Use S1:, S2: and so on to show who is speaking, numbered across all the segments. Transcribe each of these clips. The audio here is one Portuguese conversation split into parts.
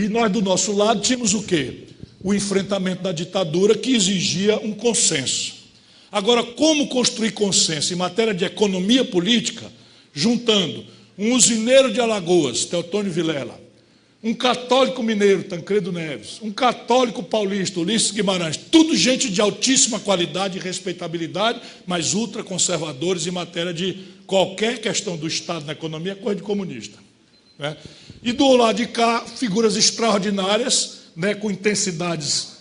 S1: E nós, do nosso lado, tínhamos o quê? O enfrentamento da ditadura, que exigia um consenso. Agora, como construir consenso em matéria de economia política, juntando um usineiro de Alagoas, Teotônio Vilela, um católico mineiro, Tancredo Neves, um católico paulista, Ulisses Guimarães, tudo gente de altíssima qualidade e respeitabilidade, mas ultraconservadores em matéria de qualquer questão do Estado na economia, coisa de comunista, né? E do lado de cá, figuras extraordinárias, né, com intensidades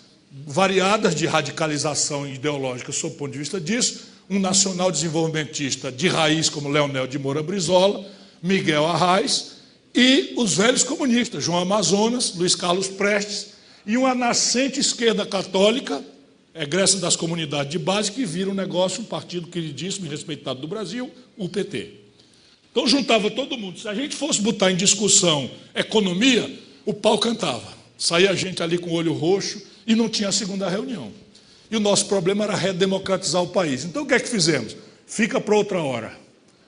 S1: variadas de radicalização ideológica, sob o ponto de vista disso, um nacional desenvolvimentista de raiz como Leonel de Moura Brizola, Miguel Arraes, e os velhos comunistas, João Amazonas, Luiz Carlos Prestes, e uma nascente esquerda católica, egressa das comunidades de base, que vira um negócio, um partido queridíssimo e respeitado do Brasil, o PT. Então juntava todo mundo. Se a gente fosse botar em discussão economia, o pau cantava. Saía gente ali com o olho roxo e não tinha a segunda reunião. E o nosso problema era redemocratizar o país. Então o que é que fizemos? Fica para outra hora.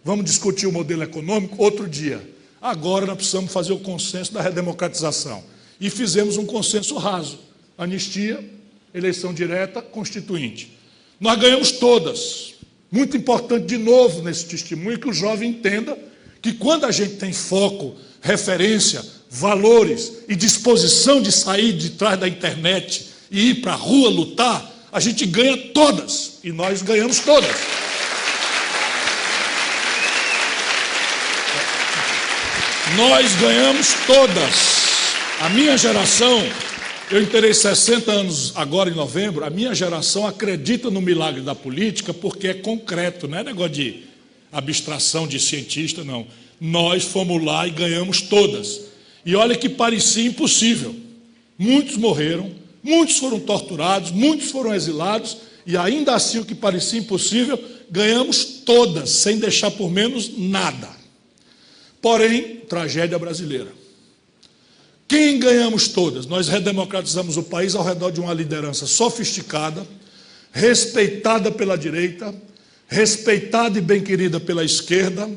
S1: Vamos discutir o modelo econômico outro dia. Agora nós precisamos fazer o consenso da redemocratização. E fizemos um consenso raso. Anistia, eleição direta, constituinte. Nós ganhamos todas. Muito importante, de novo, nesse testemunho, que o jovem entenda que quando a gente tem foco, referência, valores e disposição de sair de trás da internet e ir para a rua lutar, a gente ganha todas. E nós ganhamos todas. Nós ganhamos todas. A minha geração, eu terei 60 anos agora em novembro, a minha geração acredita no milagre da política porque é concreto, não é negócio de abstração de cientista, não. Nós fomos lá e ganhamos todas. E olha que parecia impossível. Muitos morreram, muitos foram torturados, muitos foram exilados, e ainda assim o que parecia impossível, ganhamos todas, sem deixar por menos nada. Porém, tragédia brasileira. Quem ganhamos todas? Nós redemocratizamos o país ao redor de uma liderança sofisticada, respeitada pela direita, respeitada e bem-querida pela esquerda,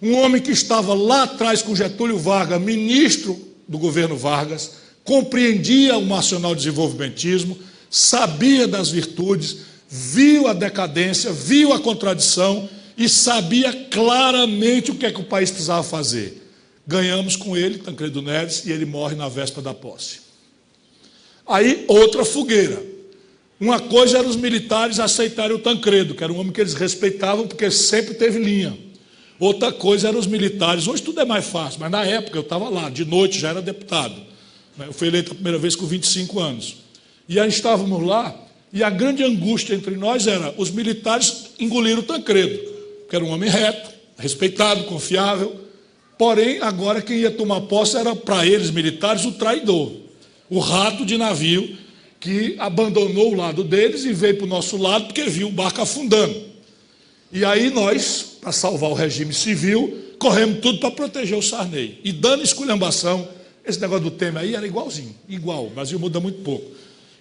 S1: um homem que estava lá atrás com Getúlio Vargas, ministro do governo Vargas, compreendia o nacional desenvolvimentismo, sabia das virtudes, viu a decadência, viu a contradição e sabia claramente o que é que o país precisava fazer. Ganhamos com ele, Tancredo Neves, e ele morre na véspera da posse. Aí, outra fogueira. Uma coisa era os militares aceitarem o Tancredo, que era um homem que eles respeitavam porque sempre teve linha. Outra coisa eram os militares. Hoje tudo é mais fácil, mas na época eu estava lá, de noite, já era deputado. Eu fui eleito a primeira vez com 25 anos. E aí estávamos lá, e a grande angústia entre nós era os militares engoliram o Tancredo, que era um homem reto, respeitado, confiável. Porém, agora quem ia tomar posse era, para eles, militares, o traidor, o rato de navio que abandonou o lado deles e veio para o nosso lado porque viu o barco afundando. E aí nós, para salvar o regime civil, corremos tudo para proteger o Sarney. E dando esculhambação, esse negócio do Temer aí era igualzinho, igual, o Brasil muda muito pouco.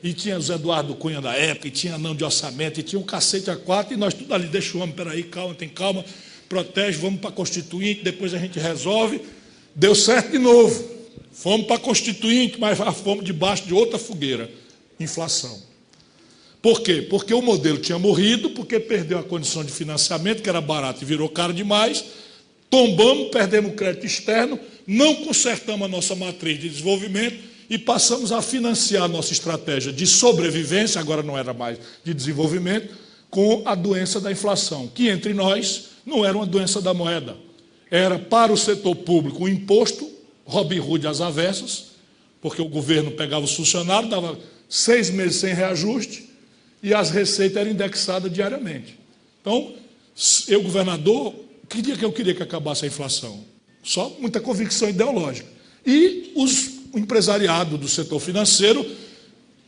S1: E tinha o Zé Eduardo Cunha da época, e tinha anão de orçamento, e tinha um cacete a quatro, e nós tudo ali, deixa o homem, peraí, calma, tem calma, protege, vamos para a Constituinte, depois a gente resolve. Deu certo de novo. Fomos para a Constituinte, mas fomos debaixo de outra fogueira, inflação. Por quê? Porque o modelo tinha morrido, porque perdeu a condição de financiamento, que era barato e virou caro demais, tombamos, perdemos o crédito externo, não consertamos a nossa matriz de desenvolvimento e passamos a financiar a nossa estratégia de sobrevivência, agora não era mais de desenvolvimento, com a doença da inflação, que entre nós não era uma doença da moeda, era para o setor público um imposto, Robin Hood às avessas, porque o governo pegava os funcionários, dava 6 meses sem reajuste, e as receitas eram indexadas diariamente. Então, eu, governador, que dia que eu queria que acabasse a inflação? Só muita convicção ideológica. E o empresariado do setor financeiro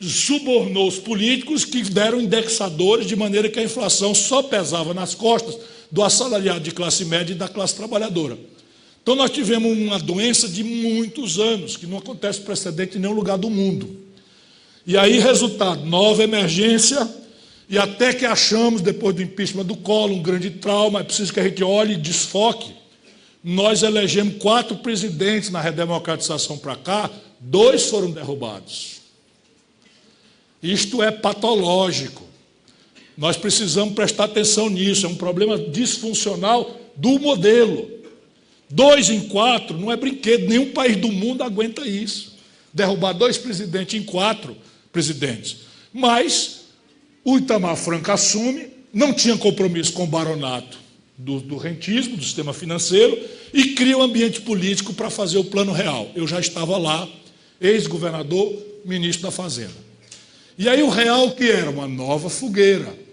S1: subornou os políticos que deram indexadores de maneira que a inflação só pesava nas costas do assalariado de classe média e da classe trabalhadora. Então, nós tivemos uma doença de muitos anos, que não acontece precedente em nenhum lugar do mundo. E aí, resultado, nova emergência, e até que achamos, depois do impeachment do Collor, um grande trauma, é preciso que a gente olhe e desfoque. Nós elegemos 4 presidentes na redemocratização para cá, 2 foram derrubados. Isto é patológico. Nós precisamos prestar atenção nisso, é um problema disfuncional do modelo. 2 em 4 não é brinquedo, nenhum país do mundo aguenta isso. Derrubar 2 presidentes em 4 presidentes. Mas o Itamar Franco assume, não tinha compromisso com o baronato do rentismo, do sistema financeiro, e cria um ambiente político para fazer o Plano Real. Eu já estava lá, ex-governador, ministro da Fazenda. E aí o Real, que era uma nova fogueira,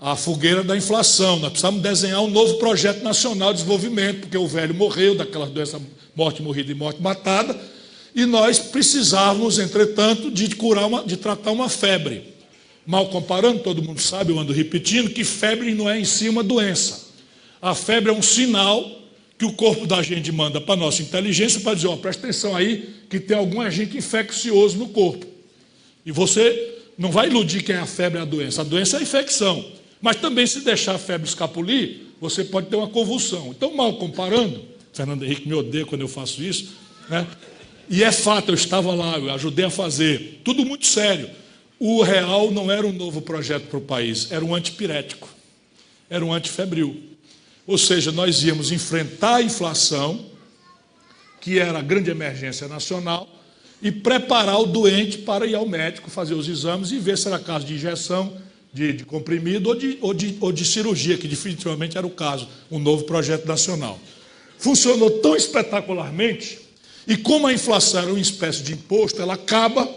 S1: a fogueira da inflação. Nós precisamos desenhar um novo projeto nacional de desenvolvimento, porque o velho morreu daquela doença, morte morrida e morte matada, e nós precisávamos, entretanto, de tratar uma febre. Mal comparando, todo mundo sabe, eu ando repetindo, que febre não é em si uma doença. A febre é um sinal que o corpo da gente manda para a nossa inteligência para dizer, presta atenção aí, que tem algum agente infeccioso no corpo. E você não vai iludir quem é a febre e a doença é a infecção. Mas também, se deixar a febre escapulir, você pode ter uma convulsão. Então, mal comparando, Fernando Henrique me odeia quando eu faço isso, né? E é fato, eu estava lá, eu ajudei a fazer, tudo muito sério. O Real não era um novo projeto para o país, era um antipirético, era um antifebril. Ou seja, nós íamos enfrentar a inflação, que era a grande emergência nacional, e preparar o doente para ir ao médico, fazer os exames e ver se era caso de injeção, de comprimido ou de cirurgia, que definitivamente era o caso, um novo projeto nacional. Funcionou tão espetacularmente, e como a inflação era uma espécie de imposto, ela acaba,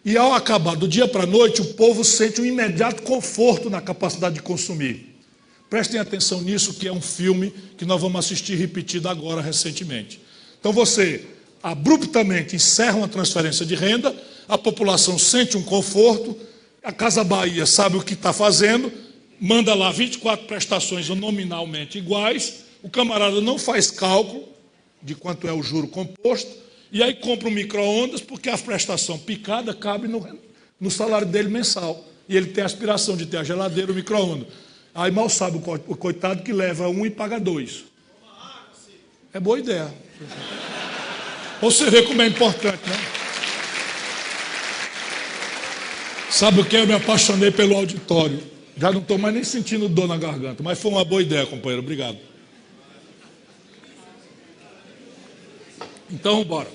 S1: e ao acabar do dia para a noite, o povo sente um imediato conforto na capacidade de consumir. Prestem atenção nisso, que é um filme que nós vamos assistir repetido agora, recentemente. Então você abruptamente encerra uma transferência de renda, a população sente um conforto, a Casa Bahia sabe o que está fazendo, manda lá 24 prestações nominalmente iguais, o camarada não faz cálculo de quanto é o juro composto, e aí compra um micro-ondas, porque a prestação picada cabe no salário dele mensal, e ele tem a aspiração de ter a geladeira, o micro-ondas. Aí mal sabe o coitado que leva 1 e paga 2. É boa ideia. Você vê como é importante, né? Sabe o que? Eu me apaixonei pelo auditório. Já não estou mais nem sentindo dor na garganta, mas foi uma boa ideia, companheiro. Obrigado. Então, bora.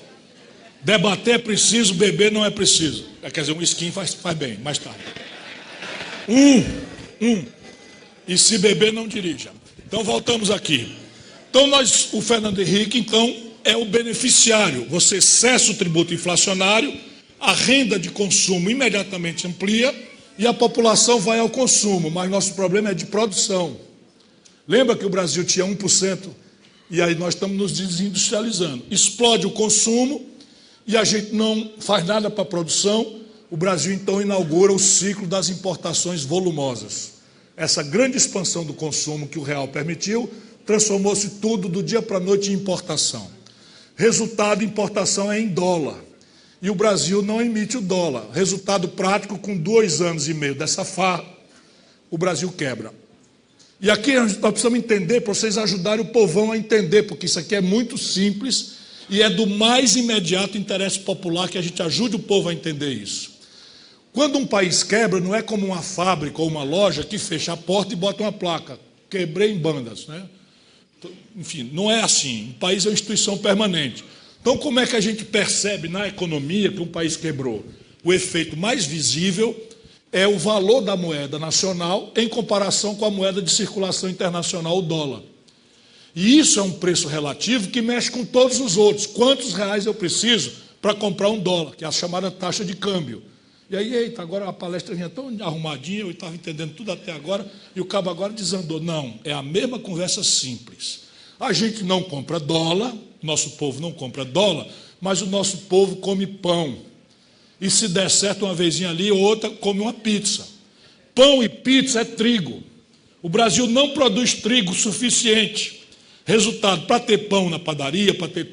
S1: Debater é preciso, beber não é preciso. Quer dizer, um skin faz bem, mais tarde. E se beber, não dirija. Então, voltamos aqui. Então, o Fernando Henrique, então, é o beneficiário. Você cessa o tributo inflacionário, a renda de consumo imediatamente amplia e a população vai ao consumo, mas nosso problema é de produção. Lembra que o Brasil tinha 1%? E aí nós estamos nos desindustrializando. Explode o consumo e a gente não faz nada para a produção. O Brasil, então, inaugura o ciclo das importações volumosas. Essa grande expansão do consumo que o real permitiu transformou-se tudo do dia para a noite em importação. Resultado, importação é em dólar. E o Brasil não emite o dólar. Resultado prático, com 2 anos e meio dessa farra, o Brasil quebra. E aqui nós precisamos entender, para vocês ajudarem o povão a entender, porque isso aqui é muito simples e é do mais imediato interesse popular que a gente ajude o povo a entender isso. Quando um país quebra, não é como uma fábrica ou uma loja que fecha a porta e bota uma placa, quebrei em bandas, né? Enfim, não é assim. Um país é uma instituição permanente. Então, como é que a gente percebe na economia que um país quebrou? O efeito mais visível é o valor da moeda nacional em comparação com a moeda de circulação internacional, o dólar. E isso é um preço relativo que mexe com todos os outros. Quantos reais eu preciso para comprar um dólar, que é a chamada taxa de câmbio? E aí, eita, agora a palestra vinha tão arrumadinha, eu estava entendendo tudo até agora, e o cabo agora desandou. Não, é a mesma conversa simples. A gente não compra dólar, nosso povo não compra dólar, mas o nosso povo come pão. E se der certo uma vezinha ali ou outra, come uma pizza. Pão e pizza é trigo. O Brasil não produz trigo suficiente. Resultado, para ter pão na padaria, para ter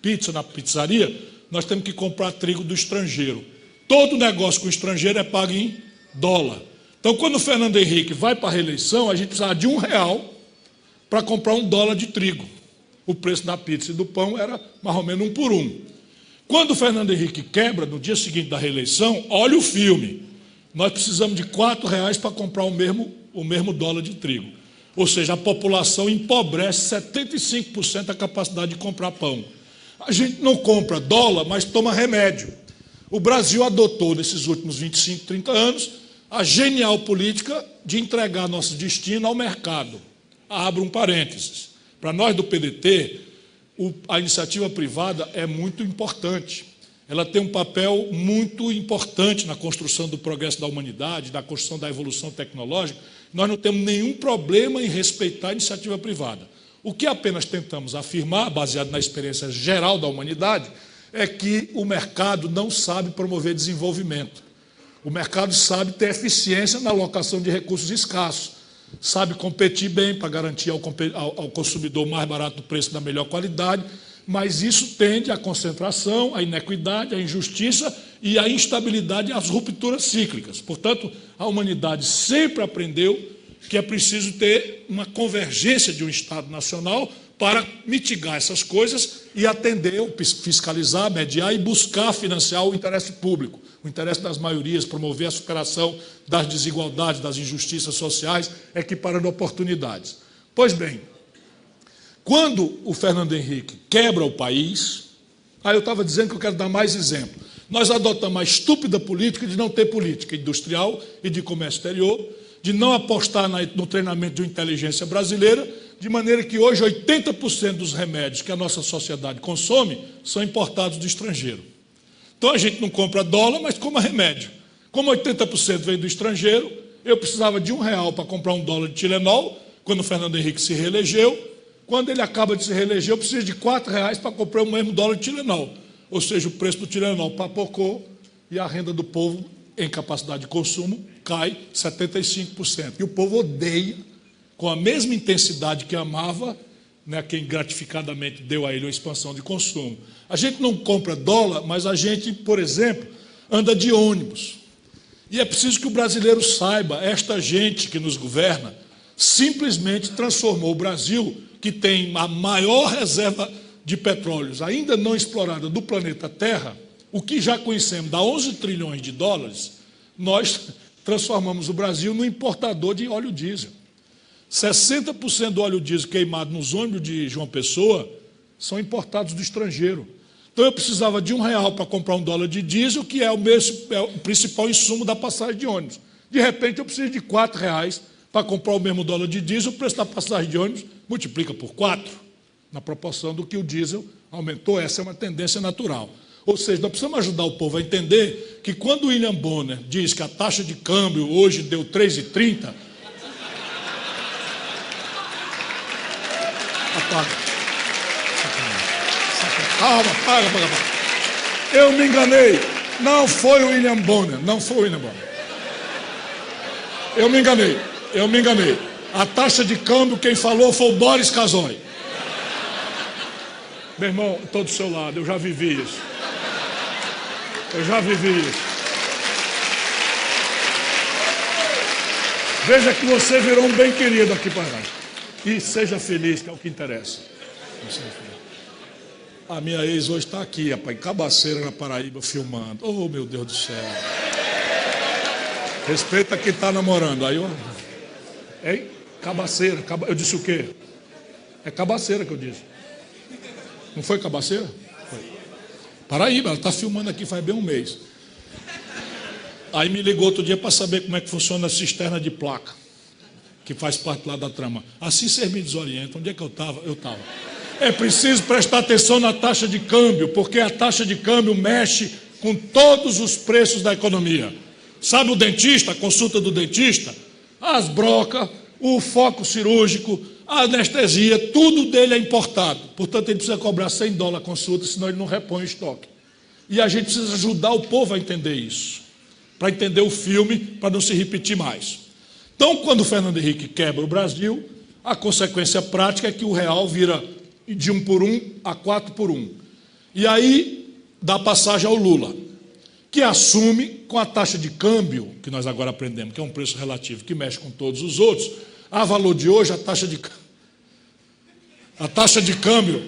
S1: pizza na pizzaria, nós temos que comprar trigo do estrangeiro. Todo negócio com o estrangeiro é pago em dólar. Então, quando o Fernando Henrique vai para a reeleição, a gente precisava de R$1 para comprar $1 de trigo. O preço da pizza e do pão era mais ou menos 1 por 1. Quando o Fernando Henrique quebra, no dia seguinte da reeleição, olha o filme. Nós precisamos de R$4 para comprar o mesmo dólar de trigo. Ou seja, a população empobrece 75% da capacidade de comprar pão. A gente não compra dólar, mas toma remédio. O Brasil adotou, nesses últimos 25, 30 anos, a genial política de entregar nosso destino ao mercado. Abro um parênteses. Para nós do PDT, a iniciativa privada é muito importante. Ela tem um papel muito importante na construção do progresso da humanidade, na construção da evolução tecnológica. Nós não temos nenhum problema em respeitar a iniciativa privada. O que apenas tentamos afirmar, baseado na experiência geral da humanidade, é que o mercado não sabe promover desenvolvimento. O mercado sabe ter eficiência na alocação de recursos escassos, sabe competir bem para garantir ao consumidor o mais barato preço da melhor qualidade, mas isso tende à concentração, à inequidade, à injustiça e à instabilidade e às rupturas cíclicas. Portanto, a humanidade sempre aprendeu que é preciso ter uma convergência de um Estado nacional para mitigar essas coisas e atender, fiscalizar, mediar e buscar financiar o interesse público, o interesse das maiorias, promover a superação das desigualdades, das injustiças sociais, equiparando oportunidades. Pois bem, quando o Fernando Henrique quebra o país, aí eu estava dizendo que eu quero dar mais exemplo. Nós adotamos a estúpida política de não ter política industrial e de comércio exterior, de não apostar no treinamento de inteligência brasileira, de maneira que hoje 80% dos remédios que a nossa sociedade consome são importados do estrangeiro. Então a gente não compra dólar, mas compra remédio. Como 80% vem do estrangeiro, eu precisava de R$1 para comprar um dólar de Tilenol, quando o Fernando Henrique se reelegeu. Quando ele acaba de se reeleger, eu preciso de R$4 para comprar o mesmo dólar de Tilenol. Ou seja, o preço do Tilenol papocou e a renda do povo, em capacidade de consumo, cai 75%. E o povo odeia, com a mesma intensidade que amava, né, quem gratificadamente deu a ele uma expansão de consumo. A gente não compra dólar, mas a gente, por exemplo, anda de ônibus. E é preciso que o brasileiro saiba, esta gente que nos governa simplesmente transformou o Brasil, que tem a maior reserva de petróleos ainda não explorada do planeta Terra, o que já conhecemos, dá 11 trilhões de dólares, nós transformamos o Brasil no importador de óleo diesel. 60% do óleo diesel queimado nos ônibus de João Pessoa são importados do estrangeiro. Então eu precisava de R$1 para comprar um dólar de diesel, que é o principal insumo da passagem de ônibus. De repente eu preciso de R$4 para comprar o mesmo dólar de diesel, o preço da passagem de ônibus multiplica por 4, na proporção do que o diesel aumentou. Essa é uma tendência natural. Ou seja, nós precisamos ajudar o povo a entender que quando o William Bonner diz que a taxa de câmbio hoje deu 3,30, apaga. Calma, paga. Eu me enganei. Não foi o William Bonner. Não foi o William Bonner. Eu me enganei. A taxa de câmbio, quem falou foi o Boris Casoy. Meu irmão, estou do seu lado, eu já vivi isso. Veja que você virou um bem querido aqui para nós. E seja feliz, que é o que interessa. A minha ex hoje está aqui, rapaz, em Cabaceira, na Paraíba, filmando. Oh, meu Deus do céu. Respeita quem está namorando. Aí eu... Hein? Cabaceira. Eu disse o quê? É Cabaceira que eu disse. Não foi Cabaceira? Foi. Paraíba, ela está filmando aqui faz bem um mês. Aí me ligou outro dia para saber como é que funciona a cisterna de placa, que faz parte lá da trama. Assim vocês me desorientam. Onde é que eu estava? É preciso prestar atenção na taxa de câmbio, porque a taxa de câmbio mexe com todos os preços da economia. Sabe o dentista, a consulta do dentista? As brocas, o foco cirúrgico, a anestesia, tudo dele é importado. Portanto, ele precisa cobrar $100 a consulta, senão ele não repõe o estoque. E a gente precisa ajudar o povo a entender isso, para entender o filme, para não se repetir mais. Então, quando o Fernando Henrique quebra o Brasil, a consequência prática é que o real vira de 1 por 1 a 4 por 1. E aí dá passagem ao Lula, que assume com a taxa de câmbio, que nós agora aprendemos, que é um preço relativo, que mexe com todos os outros. A valor de hoje, a taxa de câmbio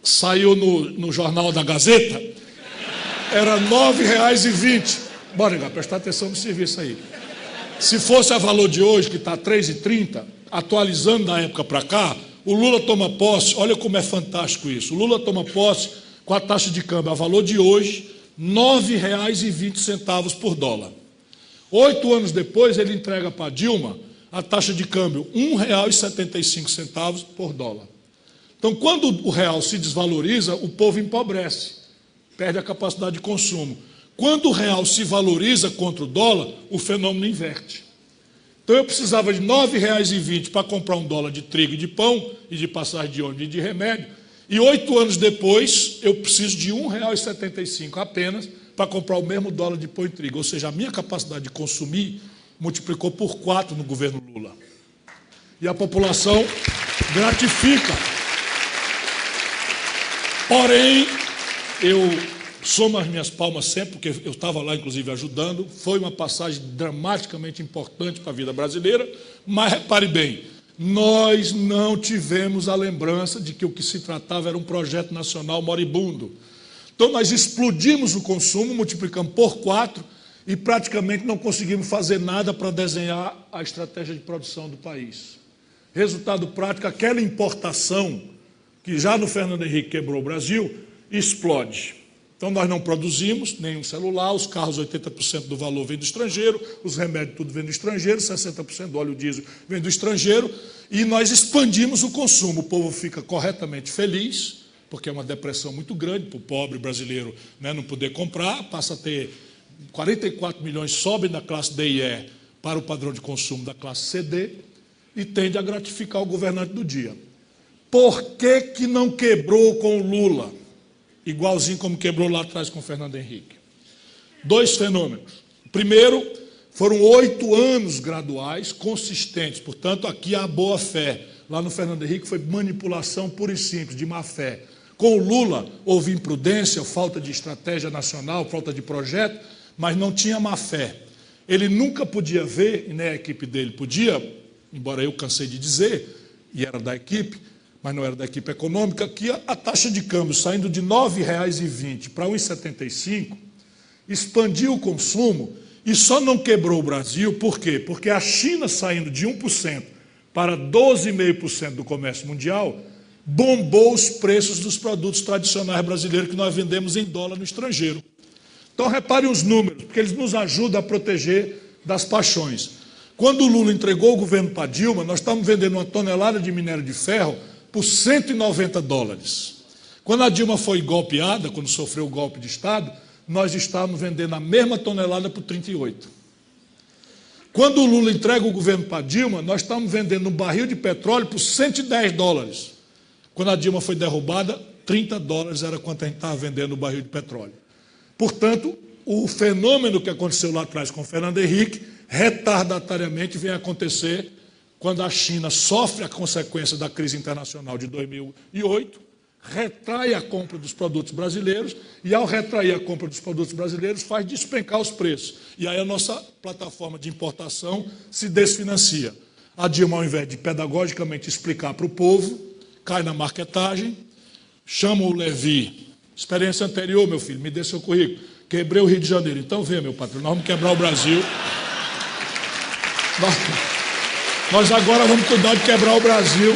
S1: saiu no Jornal da Gazeta, era R$ 9,20. Bora, Negar, prestar atenção no serviço aí. Se fosse a valor de hoje, que está R$ 3,30, atualizando da época para cá, o Lula toma posse, olha como é fantástico isso, o Lula toma posse com a taxa de câmbio a valor de hoje, R$ 9,20 por dólar. 8 anos depois, ele entrega para Dilma a taxa de câmbio R$ 1,75 por dólar. Então, quando o real se desvaloriza, o povo empobrece, perde a capacidade de consumo. Quando o real se valoriza contra o dólar, o fenômeno inverte. Então, eu precisava de R$ 9,20 para comprar um dólar de trigo e de pão, e de passagem de ônibus e de remédio, e 8 anos depois, eu preciso de R$ 1,75 apenas para comprar o mesmo dólar de pão e trigo. Ou seja, a minha capacidade de consumir multiplicou por 4 no governo Lula. E a população gratifica. Porém, eu somo as minhas palmas sempre, porque eu estava lá, inclusive, ajudando. Foi uma passagem dramaticamente importante para a vida brasileira, mas repare bem, nós não tivemos a lembrança de que o que se tratava era um projeto nacional moribundo. Então, nós explodimos o consumo, multiplicamos por 4 e praticamente não conseguimos fazer nada para desenhar a estratégia de produção do país. Resultado prático, aquela importação que já no Fernando Henrique quebrou o Brasil, explode. Então, nós não produzimos nenhum celular, os carros, 80% do valor vem do estrangeiro, os remédios, tudo vem do estrangeiro, 60% do óleo diesel vem do estrangeiro, e nós expandimos o consumo. O povo fica corretamente feliz, porque é uma depressão muito grande para o pobre brasileiro, né, não poder comprar, passa a ter 44 milhões, sobe da classe D e E para o padrão de consumo da classe CD, e tende a gratificar o governante do dia. Por que não quebrou com o Lula? Igualzinho como quebrou lá atrás com o Fernando Henrique. 2 fenômenos. Primeiro, foram 8 anos graduais, consistentes. Portanto, aqui há boa-fé. Lá no Fernando Henrique foi manipulação pura e simples, de má-fé. Com o Lula, houve imprudência, falta de estratégia nacional, falta de projeto, mas não tinha má-fé. Ele nunca podia ver, e nem a equipe dele podia, embora eu cansei de dizer, e era da equipe, mas não era da equipe econômica, que a taxa de câmbio saindo de R$ 9,20 para R$ 1,75, expandiu o consumo e só não quebrou o Brasil, por quê? Porque a China saindo de 1% para 12,5% do comércio mundial, bombou os preços dos produtos tradicionais brasileiros que nós vendemos em dólar no estrangeiro. Então, reparem os números, porque eles nos ajudam a proteger das paixões. Quando o Lula entregou o governo para Dilma, nós estávamos vendendo uma tonelada de minério de ferro por $190. Quando a Dilma foi golpeada, quando sofreu o golpe de Estado, nós estávamos vendendo a mesma tonelada por 38. Quando o Lula entrega o governo para a Dilma, nós estávamos vendendo um barril de petróleo por $110. Quando a Dilma foi derrubada, $30 era quanto a gente estava vendendo o barril de petróleo. Portanto, o fenômeno que aconteceu lá atrás com o Fernando Henrique, retardatoriamente vem acontecer quando a China sofre a consequência da crise internacional de 2008, retrai a compra dos produtos brasileiros, e ao retrair a compra dos produtos brasileiros faz despencar os preços. E aí a nossa plataforma de importação se desfinancia. A Dilma, ao invés de pedagogicamente explicar para o povo, cai na marketagem, chama o Levi, experiência anterior, meu filho, me dê seu currículo, quebrei o Rio de Janeiro, então vê, meu patrão, nós vamos quebrar o Brasil. Nós agora vamos cuidar de quebrar o Brasil.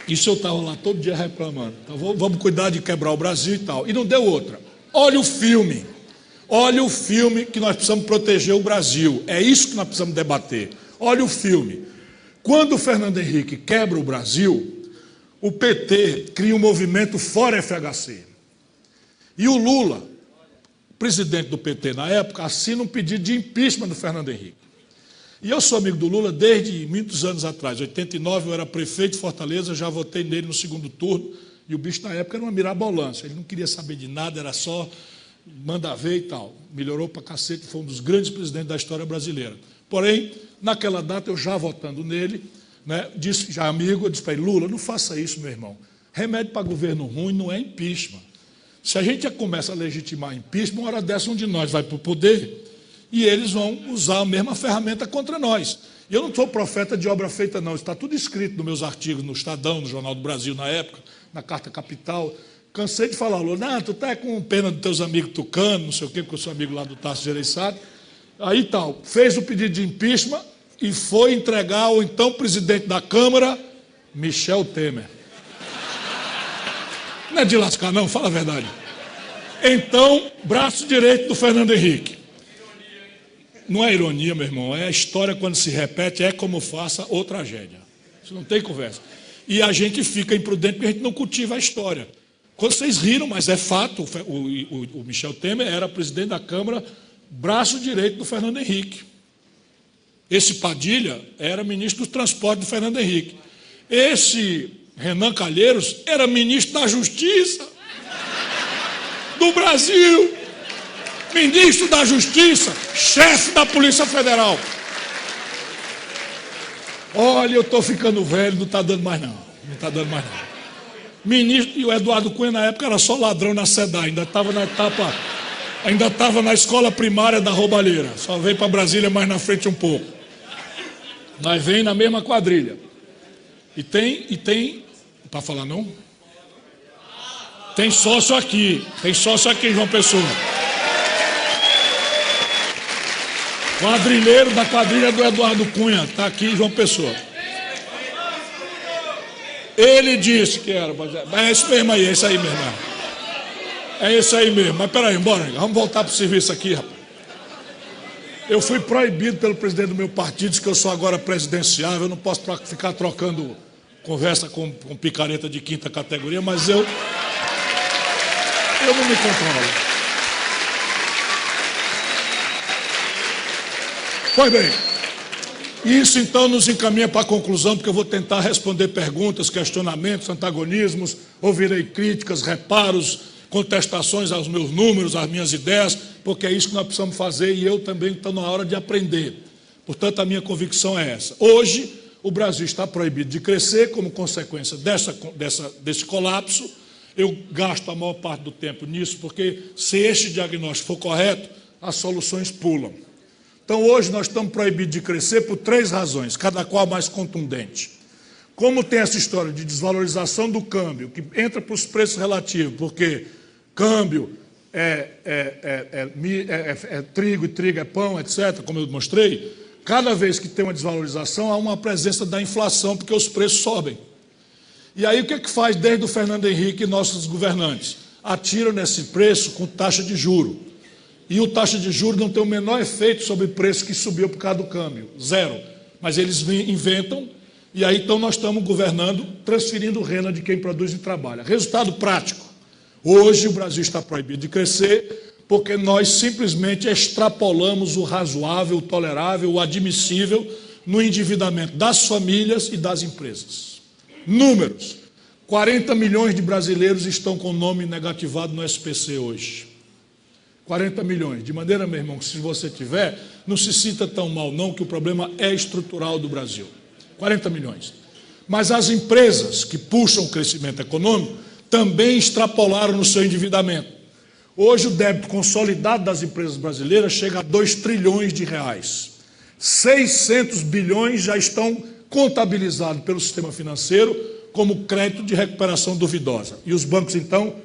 S1: Isso eu estava lá todo dia reclamando. Então, vamos cuidar de quebrar o Brasil e tal. E não deu outra. Olha o filme. Olha o filme que nós precisamos proteger o Brasil. É isso que nós precisamos debater. Olha o filme. Quando o Fernando Henrique quebra o Brasil, o PT cria um movimento fora FHC. E o Lula, presidente do PT na época, assina um pedido de impeachment do Fernando Henrique. E eu sou amigo do Lula desde muitos anos atrás. Em 89 eu era prefeito de Fortaleza, já votei nele no segundo turno, e o bicho na época era uma mirabolância. Ele não queria saber de nada, era só manda ver e tal. Melhorou pra cacete, foi um dos grandes presidentes da história brasileira. Porém, naquela data, eu já votando nele, né, disse, já amigo, eu disse para ele, Lula, não faça isso, meu irmão. Remédio para governo ruim não é impeachment. Se a gente já começa a legitimar impeachment, uma hora dessa um de nós vai para o poder e eles vão usar a mesma ferramenta contra nós. E eu não sou profeta de obra feita, não. Está tudo escrito nos meus artigos no Estadão, no Jornal do Brasil, na época, na Carta Capital, cansei de falar, não, tu tá com pena dos teus amigos tucanos, não sei o quê, porque eu sou amigo lá do Tasso Gereissati. Aí tal, fez o pedido de impeachment e foi entregar ao então presidente da Câmara, Michel Temer. Não é de lascar não, fala a verdade. Então, braço direito do Fernando Henrique. Não é ironia, meu irmão, é a história quando se repete, é como faça ou tragédia. Isso não tem conversa. E a gente fica imprudente porque a gente não cultiva a história. Quando vocês riram, mas é fato, o Michel Temer era presidente da Câmara, braço direito do Fernando Henrique. Esse Padilha era ministro do transporte do Fernando Henrique. Esse Renan Calheiros era ministro da Justiça do Brasil. Ministro da Justiça, chefe da Polícia Federal. Olha, eu estou ficando velho, não está dando mais não. Não está dando mais não. Ministro, e o Eduardo Cunha na época era só ladrão na SEDAI, ainda estava na etapa, ainda estava na escola primária da roubalheira. Só veio para Brasília mais na frente um pouco. Mas vem na mesma quadrilha. E tem, para falar não? Tem sócio aqui em João Pessoa. Quadrilheiro da quadrilha do Eduardo Cunha, está aqui em João Pessoa. Ele disse que era, mas é isso mesmo aí, é isso aí mesmo. É isso aí mesmo, mas peraí, bora, vamos voltar para o serviço aqui, rapaz. Eu fui proibido pelo presidente do meu partido, disse que eu sou agora presidenciável, eu não posso ficar trocando conversa com picareta de quinta categoria, mas eu não me controlo. Pois bem, isso então nos encaminha para a conclusão, porque eu vou tentar responder perguntas, questionamentos, antagonismos, ouvirei críticas, reparos, contestações aos meus números, às minhas ideias, porque é isso que nós precisamos fazer e eu também estou na hora de aprender. Portanto, a minha convicção é essa. Hoje, o Brasil está proibido de crescer como consequência desse colapso. Eu gasto a maior parte do tempo nisso, porque se este diagnóstico for correto, as soluções pulam. Então, hoje nós estamos proibidos de crescer por 3 razões, cada qual mais contundente. Como tem essa história de desvalorização do câmbio, que entra para os preços relativos, porque câmbio é trigo e trigo é pão, etc., como eu mostrei, cada vez que tem uma desvalorização, há uma presença da inflação, porque os preços sobem. E aí o que é que faz desde o Fernando Henrique e nossos governantes? Atiram nesse preço com taxa de juros. E o taxa de juros não tem o menor efeito sobre o preço que subiu por causa do câmbio, zero. Mas eles inventam, e aí então nós estamos governando, transferindo renda de quem produz e trabalha. Resultado prático, hoje o Brasil está proibido de crescer, porque nós simplesmente extrapolamos o razoável, o tolerável, o admissível no endividamento das famílias e das empresas. Números, 40 milhões de brasileiros estão com o nome negativado no SPC hoje. 40 milhões, de maneira, meu irmão, que se você tiver, não se sinta tão mal não, que o problema é estrutural do Brasil. 40 milhões. Mas as empresas que puxam o crescimento econômico também extrapolaram no seu endividamento. Hoje o débito consolidado das empresas brasileiras chega a 2 trilhões de reais. 600 bilhões já estão contabilizados pelo sistema financeiro como crédito de recuperação duvidosa. E os bancos, então,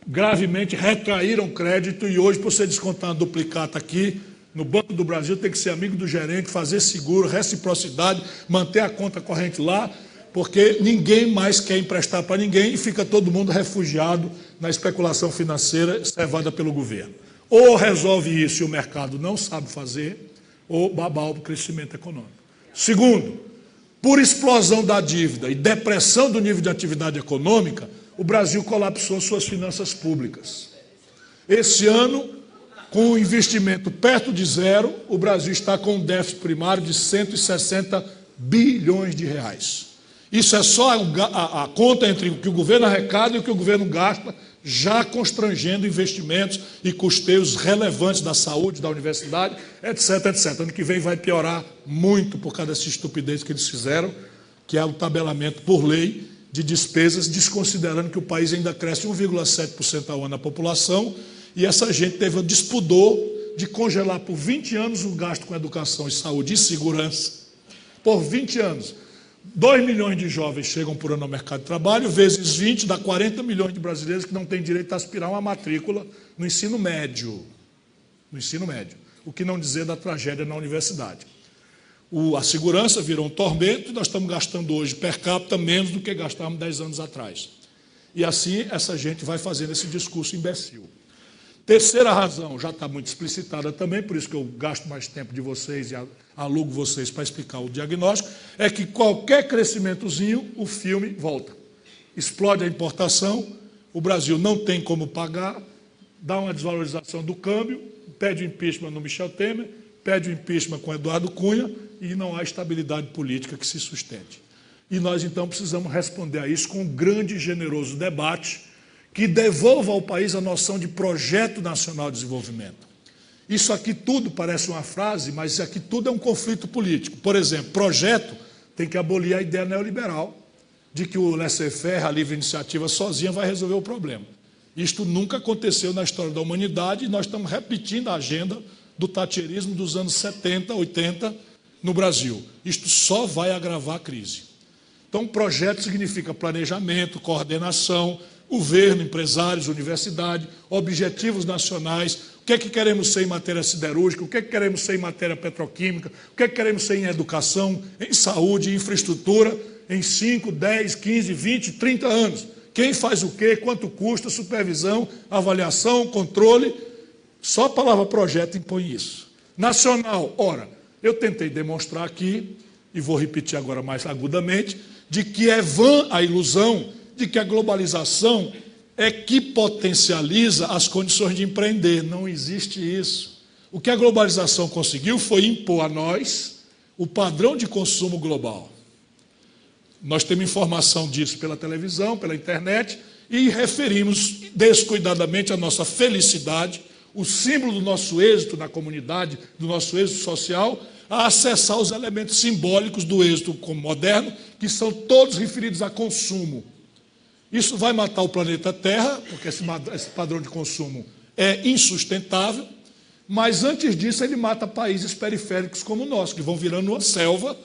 S1: gravemente retraíram crédito e hoje, para você descontar uma duplicata aqui, no Banco do Brasil tem que ser amigo do gerente, fazer seguro, reciprocidade, manter a conta corrente lá, porque ninguém mais quer emprestar para ninguém e fica todo mundo refugiado na especulação financeira servada pelo governo. Ou resolve isso e o mercado não sabe fazer, ou babau para o crescimento econômico. Segundo, por explosão da dívida e depressão do nível de atividade econômica, o Brasil colapsou suas finanças públicas. Esse ano, com o investimento perto de zero, o Brasil está com um déficit primário de 160 bilhões de reais. Isso é só a conta entre o que o governo arrecada e o que o governo gasta, já constrangendo investimentos e custeios relevantes da saúde, da universidade, etc, etc. Ano que vem vai piorar muito por causa dessa estupidez que eles fizeram, que é o tabelamento por lei de despesas, desconsiderando que o país ainda cresce 1,7% ao ano a população, e essa gente teve o despudor de congelar por 20 anos o gasto com educação e saúde e segurança. Por 20 anos. 2 milhões de jovens chegam por ano ao mercado de trabalho, vezes 20, dá 40 milhões de brasileiros que não têm direito a aspirar uma matrícula no ensino médio. No ensino médio. O que não dizer da tragédia na universidade. A segurança virou um tormento e nós estamos gastando hoje per capita menos do que gastávamos 10 anos atrás. E assim essa gente vai fazendo esse discurso imbecil. Terceira razão, já está muito explicitada também, por isso que eu gasto mais tempo de vocês e alugo vocês para explicar o diagnóstico, é que qualquer crescimentozinho, o filme volta. Explode a importação, o Brasil não tem como pagar, dá uma desvalorização do câmbio, pede o impeachment no Michel Temer, pede o impeachment com Eduardo Cunha e não há estabilidade política que se sustente. E nós, então, precisamos responder a isso com um grande e generoso debate que devolva ao país a noção de projeto nacional de desenvolvimento. Isso aqui tudo parece uma frase, mas isso aqui tudo é um conflito político. Por exemplo, projeto tem que abolir a ideia neoliberal de que o laissez-faire, a livre iniciativa sozinha vai resolver o problema. Isto nunca aconteceu na história da humanidade e nós estamos repetindo a agenda do thatcherismo dos anos 70, 80 no Brasil. Isto só vai agravar a crise. Então, projeto significa planejamento, coordenação, governo, empresários, universidade, objetivos nacionais, o que é que queremos ser em matéria siderúrgica, o que é que queremos ser em matéria petroquímica, o que é que queremos ser em educação, em saúde, em infraestrutura, em 5, 10, 15, 20, 30 anos. Quem faz o quê, quanto custa, supervisão, avaliação, controle. Só a palavra projeto impõe isso. Nacional, ora, eu tentei demonstrar aqui, e vou repetir agora mais agudamente, de que é vã a ilusão de que a globalização é que potencializa as condições de empreender. Não existe isso. O que a globalização conseguiu foi impor a nós o padrão de consumo global. Nós temos informação disso pela televisão, pela internet, e referimos descuidadamente a nossa felicidade, o símbolo do nosso êxito na comunidade, do nosso êxito social, a acessar os elementos simbólicos do êxito moderno, que são todos referidos a consumo. Isso vai matar o planeta Terra, porque esse padrão de consumo é insustentável, mas antes disso ele mata países periféricos como o nosso, que vão virando uma selva,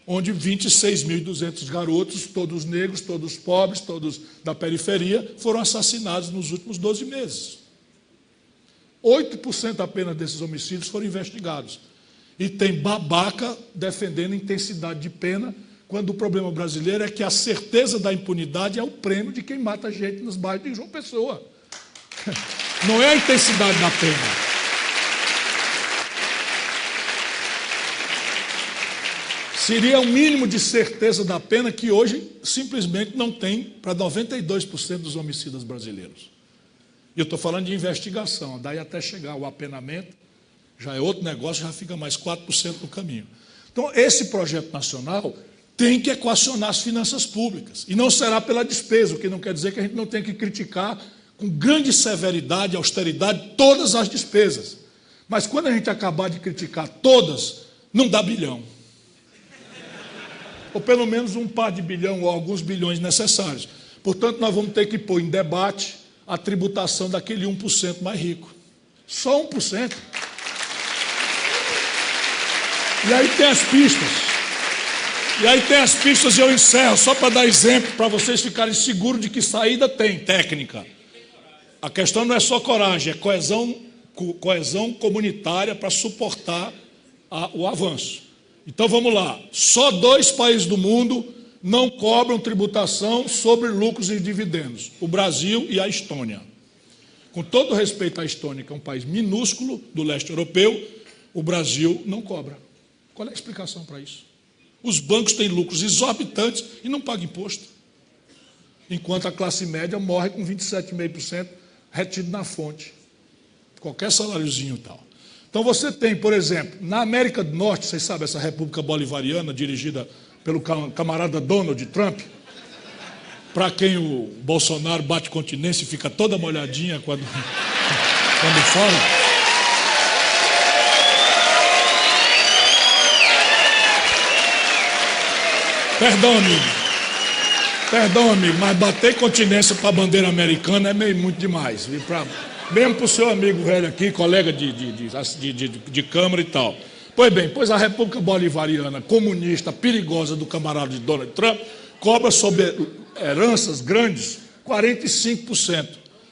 S1: onde 26.200 garotos, todos negros, todos pobres, todos da periferia, foram assassinados nos últimos 12 meses. 8% apenas desses homicídios foram investigados. E tem babaca defendendo intensidade de pena, quando o problema brasileiro é que a certeza da impunidade é o prêmio de quem mata gente nos bairros de João Pessoa. Não é a intensidade da pena. Seria o mínimo de certeza da pena que hoje simplesmente não tem para 92% dos homicidas brasileiros. E eu estou falando de investigação, daí até chegar ao apenamento, já é outro negócio, já fica mais 4% no caminho. Então, esse projeto nacional tem que equacionar as finanças públicas, e não será pela despesa, o que não quer dizer que a gente não tem que criticar com grande severidade e austeridade todas as despesas. Mas quando a gente acabar de criticar todas, não dá bilhão. Ou pelo menos um par de bilhão ou alguns bilhões necessários. Portanto, nós vamos ter que pôr em debate a tributação daquele 1% mais rico. Só 1%. E aí tem as pistas. E eu encerro, só para dar exemplo, para vocês ficarem seguros de que saída tem, técnica. A questão não é só coragem, é coesão comunitária para suportar o avanço. Então vamos lá, só 2 países do mundo não cobram tributação sobre lucros e dividendos, o Brasil e a Estônia. Com todo respeito à Estônia, que é um país minúsculo do leste europeu, o Brasil não cobra. Qual é a explicação para isso? Os bancos têm lucros exorbitantes e não pagam imposto, enquanto a classe média morre com 27,5% retido na fonte, qualquer saláriozinho e tal. Então você tem, por exemplo, na América do Norte, vocês sabem, essa República Bolivariana, dirigida pelo camarada Donald Trump, para quem o Bolsonaro bate continência e fica toda molhadinha quando fala. Perdão, amigo, mas bater continência para a bandeira americana é meio muito demais. Mesmo para o seu amigo velho aqui, colega de câmara e tal. Pois bem, pois a República Bolivariana comunista perigosa do camarada de Donald Trump cobra sobre heranças grandes 45%.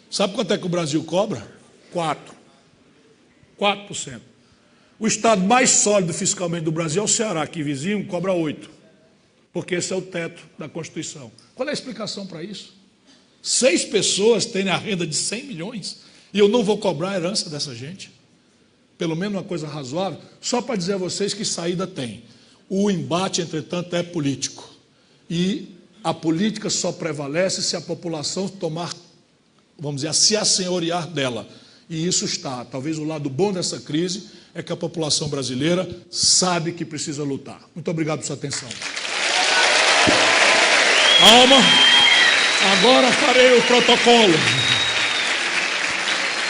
S1: Sabe quanto é que o Brasil cobra? 4%. O estado mais sólido fiscalmente do Brasil é o Ceará, que vizinho cobra 8%, porque esse é o teto da Constituição. Qual é a explicação para isso? 6 pessoas têm a renda de 100 milhões e eu não vou cobrar a herança dessa gente? Pelo menos uma coisa razoável, só para dizer a vocês que saída tem. O embate, entretanto, é político. E a política só prevalece se a população tomar, vamos dizer, se assenhorear dela. E isso está. Talvez o lado bom dessa crise é que a população brasileira sabe que precisa lutar. Muito obrigado por sua atenção. Calma. Agora farei o protocolo.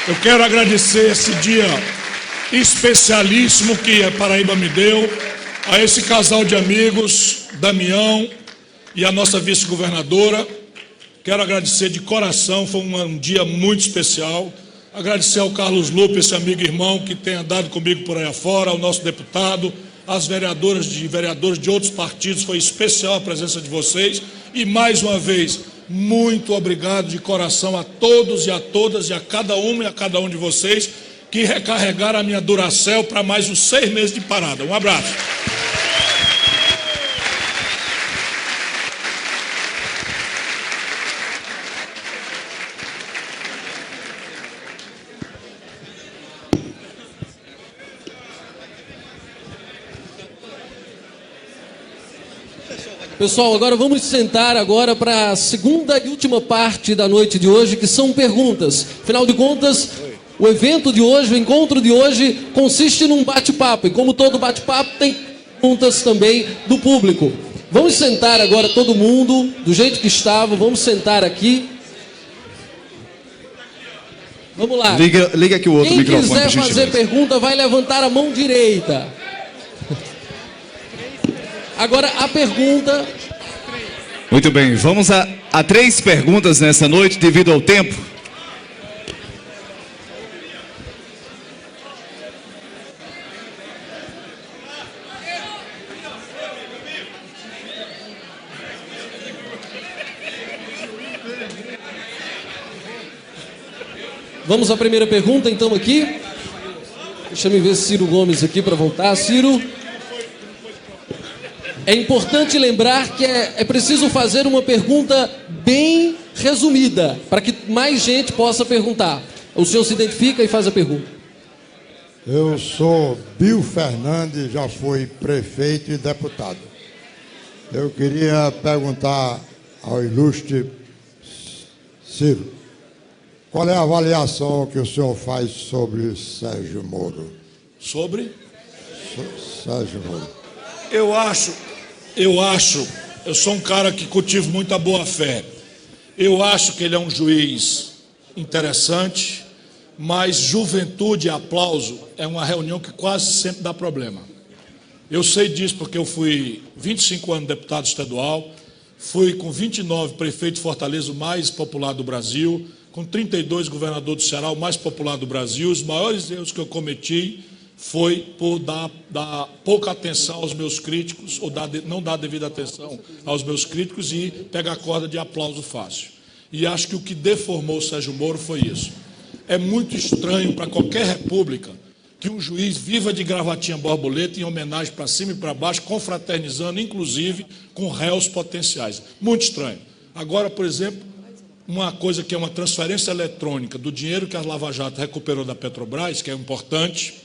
S1: Eu quero agradecer esse dia especialíssimo que a Paraíba me deu, a esse casal de amigos, Damião e a nossa vice-governadora. Quero agradecer de coração, foi um dia muito especial. Agradecer ao Carlos Lupe, esse amigo e irmão que tem andado comigo por aí afora, ao nosso deputado, às vereadoras e vereadores de outros partidos, foi especial a presença de vocês. E mais uma vez, muito obrigado de coração a todos e a todas e a cada uma e a cada um de vocês que recarregaram a minha Duracell para mais uns 6 meses de parada. Um abraço.
S2: Pessoal, agora vamos sentar agora para a segunda e última parte da noite de hoje, que são perguntas. Afinal de contas, o evento de hoje, o encontro de hoje, consiste num bate-papo. E como todo bate-papo, tem perguntas também do público. Vamos sentar agora todo mundo, do jeito que estava, vamos sentar aqui. Vamos lá.
S3: Liga aqui o outro microfone.
S2: Quem quiser fazer pergunta, vai levantar a mão direita. Agora a pergunta...
S3: Muito bem, vamos a 3 perguntas nessa noite, devido ao tempo.
S2: Vamos à primeira pergunta, então, aqui. Deixa eu ver Ciro Gomes aqui para voltar. Ciro... É importante lembrar que é preciso fazer uma pergunta bem resumida, para que mais gente possa perguntar. O senhor se identifica e faz a pergunta.
S4: Eu sou Bill Fernandes, já fui prefeito e deputado. Eu queria perguntar ao ilustre Ciro, qual é a avaliação que o senhor faz sobre Sérgio Moro?
S1: Sobre?
S4: Sérgio Moro.
S1: Eu sou um cara que cultivo muita boa fé. Eu acho que ele é um juiz interessante, mas juventude e aplauso é uma reunião que quase sempre dá problema. Eu sei disso porque eu fui 25 anos deputado estadual, fui com 29 prefeito de Fortaleza, o mais popular do Brasil, com 32 governador do Ceará, o mais popular do Brasil. Os maiores erros que eu cometi foi por dar pouca atenção aos meus críticos, ou não dar devida atenção aos meus críticos e pegar corda de aplauso fácil. E acho que o que deformou o Sérgio Moro foi isso. É muito estranho para qualquer república que um juiz viva de gravatinha borboleta em homenagem para cima e para baixo, confraternizando, inclusive, com réus potenciais. Muito estranho. Agora, por exemplo, uma coisa que é uma transferência eletrônica do dinheiro que a Lava Jato recuperou da Petrobras, que é importante.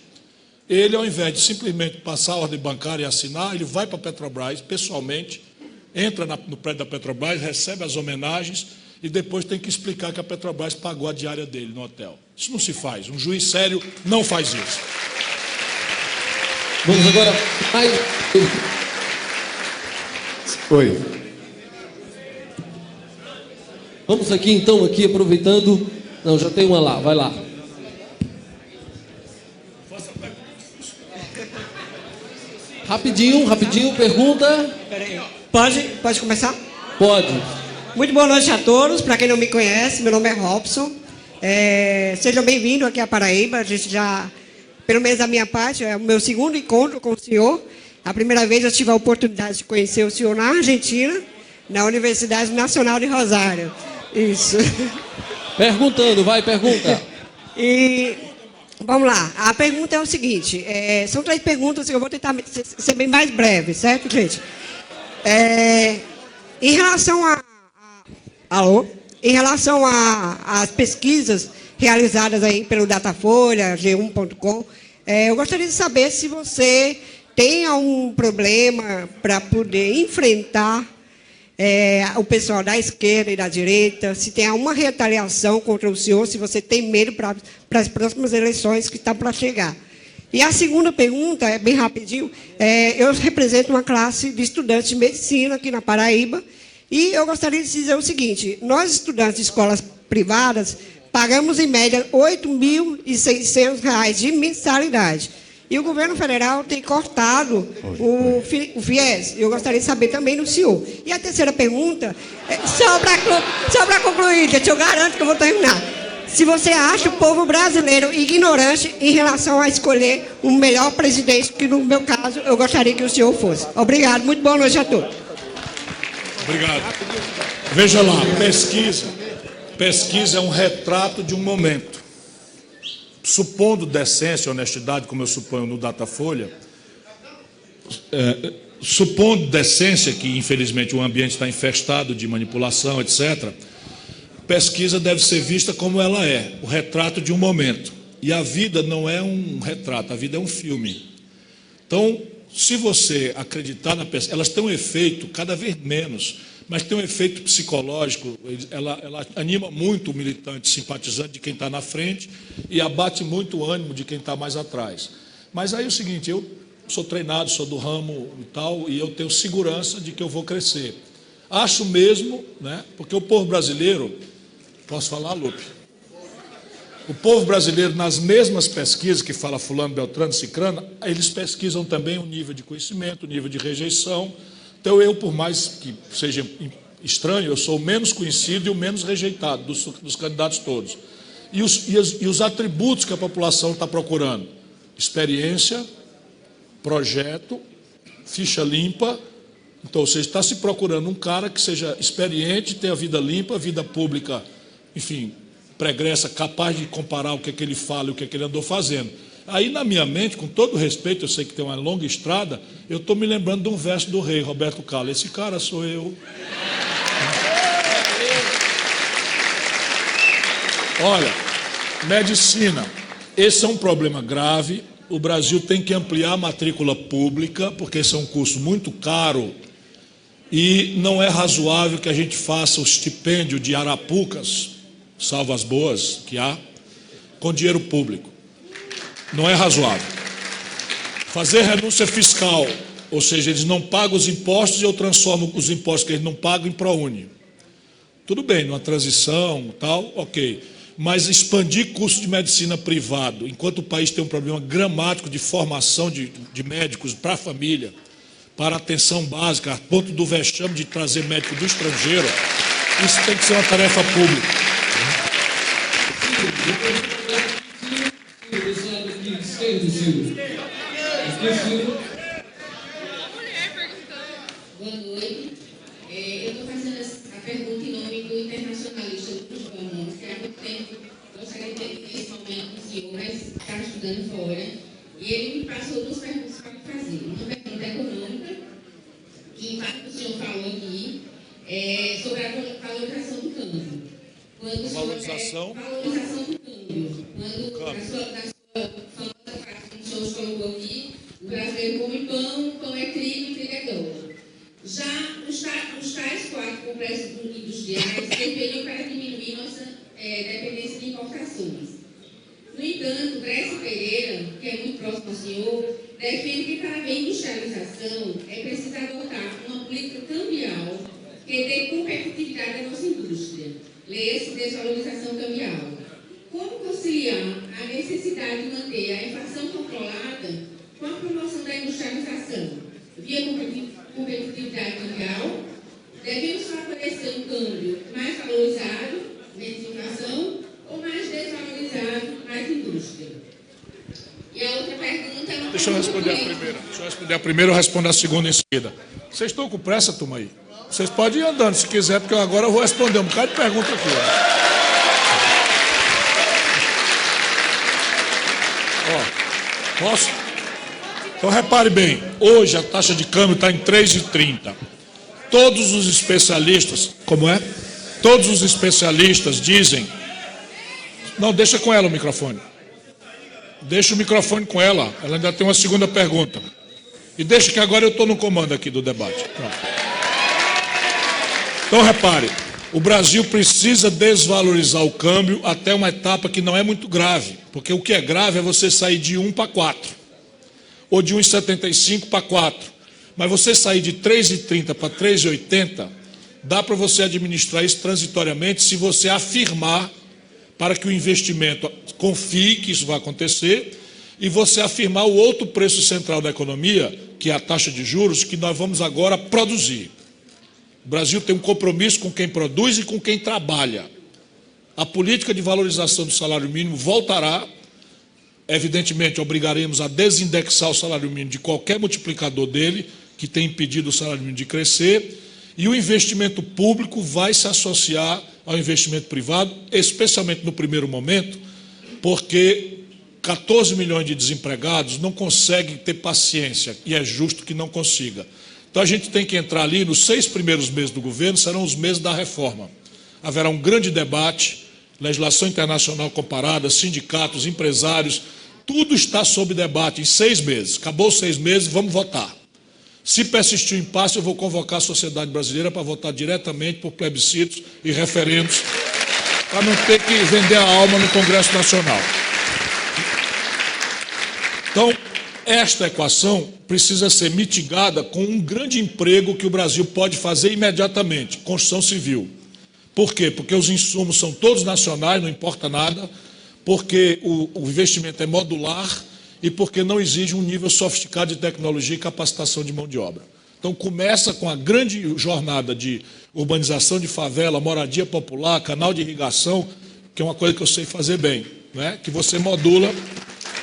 S1: Ele, ao invés de simplesmente passar a ordem bancária e assinar, ele vai para a Petrobras pessoalmente, entra no prédio da Petrobras, recebe as homenagens e depois tem que explicar que a Petrobras pagou a diária dele no hotel. Isso não se faz. Um juiz sério não faz isso.
S2: Vamos agora...
S3: Oi.
S2: Vamos aqui, então, aproveitando... Não, já tem uma lá, vai lá. Rapidinho, pergunta.
S5: Peraí. Pode começar?
S2: Pode.
S5: Muito boa noite a todos. Para quem não me conhece, meu nome é Robson. Sejam bem-vindos aqui à Paraíba. A gente já pelo menos da minha parte, é o meu segundo encontro com o senhor. A primeira vez eu tive a oportunidade de conhecer o senhor na Argentina, na Universidade Nacional de Rosário. Isso.
S2: Perguntando, vai, pergunta.
S5: E vamos lá. A pergunta é o seguinte: são 3 perguntas, eu vou tentar ser bem mais breve, certo, gente? Em relação Em relação às pesquisas realizadas aí pelo Datafolha, G1.com, eu gostaria de saber se você tem algum problema para poder enfrentar o pessoal da esquerda e da direita, se tem alguma retaliação contra o senhor, se você tem medo para as próximas eleições que estão para chegar. E a segunda pergunta, é bem rapidinho, eu represento uma classe de estudantes de medicina aqui na Paraíba, e eu gostaria de dizer o seguinte: nós, estudantes de escolas privadas, pagamos em média R$ 8.600 de mensalidade. E o governo federal tem cortado o FIES. Eu gostaria de saber também do senhor. E a terceira pergunta, só para concluir, gente, eu garanto que eu vou terminar. Se você acha o povo brasileiro ignorante em relação a escolher o melhor presidente, que no meu caso eu gostaria que o senhor fosse. Obrigado, muito boa noite a todos.
S1: Obrigado. Veja lá, pesquisa é um retrato de um momento. Supondo decência e honestidade, como eu suponho no Datafolha, supondo decência, que infelizmente o ambiente está infestado de manipulação, etc., pesquisa deve ser vista como ela é, o retrato de um momento. E a vida não é um retrato, a vida é um filme. Então, se você acreditar na pesquisa, elas têm um efeito cada vez menos, mas tem um efeito psicológico, ela anima muito o militante simpatizante de quem está na frente e abate muito o ânimo de quem está mais atrás. Mas aí é o seguinte, eu sou treinado, sou do ramo e tal, e eu tenho segurança de que eu vou crescer. Acho mesmo, né, porque o povo brasileiro, posso falar, Lupe? O povo brasileiro, nas mesmas pesquisas que fala fulano, beltrano, cicrano, eles pesquisam também o nível de conhecimento, o nível de rejeição. Então eu, por mais que seja estranho, eu sou o menos conhecido e o menos rejeitado dos candidatos todos. E os atributos que a população está procurando: experiência, projeto, ficha limpa. Então, você está se procurando um cara que seja experiente, tenha vida limpa, vida pública, enfim, pregressa, capaz de comparar o que é que ele fala e o que é que ele andou fazendo. Aí, na minha mente, com todo respeito, eu sei que tem uma longa estrada, eu estou me lembrando de um verso do rei, Roberto Carlos. Esse cara sou eu. Olha, medicina. Esse é um problema grave. O Brasil tem que ampliar a matrícula pública, porque esse é um curso muito caro e não é razoável que a gente faça o estipêndio de arapucas, salvo as boas que há, com dinheiro público. Não é razoável. Fazer renúncia fiscal, ou seja, eles não pagam os impostos e eu transformo os impostos que eles não pagam em ProUni. Tudo bem, numa transição, tal, ok. Mas expandir curso de medicina privado, enquanto o país tem um problema gramático de formação de médicos para a família, para a atenção básica, a ponto do vexame de trazer médico do estrangeiro, isso tem que ser uma tarefa pública.
S6: Boa noite. Eu estou fazendo a pergunta em nome do internacionalista Augusto Belmonte, que há muito tempo gostaria de ter esse momento com o senhor, mas estava estudando fora. E ele me passou 2 perguntas para fazer. Uma pergunta econômica, que em parte o senhor falou aqui, sobre a valorização do câmbio.
S1: Valorização
S6: do câmbio. Quando na sua famosa frase que o senhor colocou aqui, o brasileiro come pão, pão é trigo e trigo é dólar. Já os tais 4 complexos industriais serviriam para diminuir nossa dependência de importações. No entanto, Grécia Pereira, que é muito próximo ao senhor, defende que para a industrialização é preciso adotar uma política cambial que dê competitividade à nossa indústria. Leia-se desvalorização cambial. Como conciliar a necessidade de manter a inflação controlada com a promoção da industrialização? Via competitividade cambial, devemos favorecer um câmbio mais valorizado, menos inflação, ou mais desvalorizado, mais indústria? E a outra
S1: Deixa eu responder a primeira, eu respondo a segunda em seguida. Vocês estão com pressa, turma aí? Vocês podem ir andando se quiser, porque agora eu vou responder um bocado de pergunta aqui. Ó, posso? Então repare bem, hoje a taxa de câmbio está em 3,30. Todos os especialistas, como é? Todos os especialistas dizem... Não, deixa com ela o microfone. Deixa o microfone com ela. Ela ainda tem uma segunda pergunta. E deixa que agora eu estou no comando aqui do debate. Pronto. Então, repare, o Brasil precisa desvalorizar o câmbio até uma etapa que não é muito grave. Porque o que é grave é você sair de 1 para 4. Ou de 1,75 para 4. Mas você sair de 3,30 para 3,80, dá para você administrar isso transitoriamente se você afirmar para que o investimento confie que isso vai acontecer e você afirmar o outro preço central da economia, que é a taxa de juros, que nós vamos agora produzir. O Brasil tem um compromisso com quem produz e com quem trabalha. A política de valorização do salário mínimo voltará. Evidentemente, obrigaremos a desindexar o salário mínimo de qualquer multiplicador dele, que tem impedido o salário mínimo de crescer, e o investimento público vai se associar ao investimento privado, especialmente no primeiro momento, porque 14 milhões de desempregados não conseguem ter paciência, e é justo que não consiga. Então a gente tem que entrar ali, nos 6 primeiros meses do governo, serão os meses da reforma. Haverá um grande debate, legislação internacional comparada, sindicatos, empresários, tudo está sob debate em 6 meses. Acabou os 6 meses, vamos votar. Se persistir o impasse, eu vou convocar a sociedade brasileira para votar diretamente por plebiscitos e referendos, para não ter que vender a alma no Congresso Nacional. Então, esta equação precisa ser mitigada com um grande emprego que o Brasil pode fazer imediatamente, construção civil. Por quê? Porque os insumos são todos nacionais, não importa nada, porque o investimento é modular e porque não exige um nível sofisticado de tecnologia e capacitação de mão de obra. Então, começa com a grande jornada de urbanização de favela, moradia popular, canal de irrigação, que é uma coisa que eu sei fazer bem, né? Que você modula.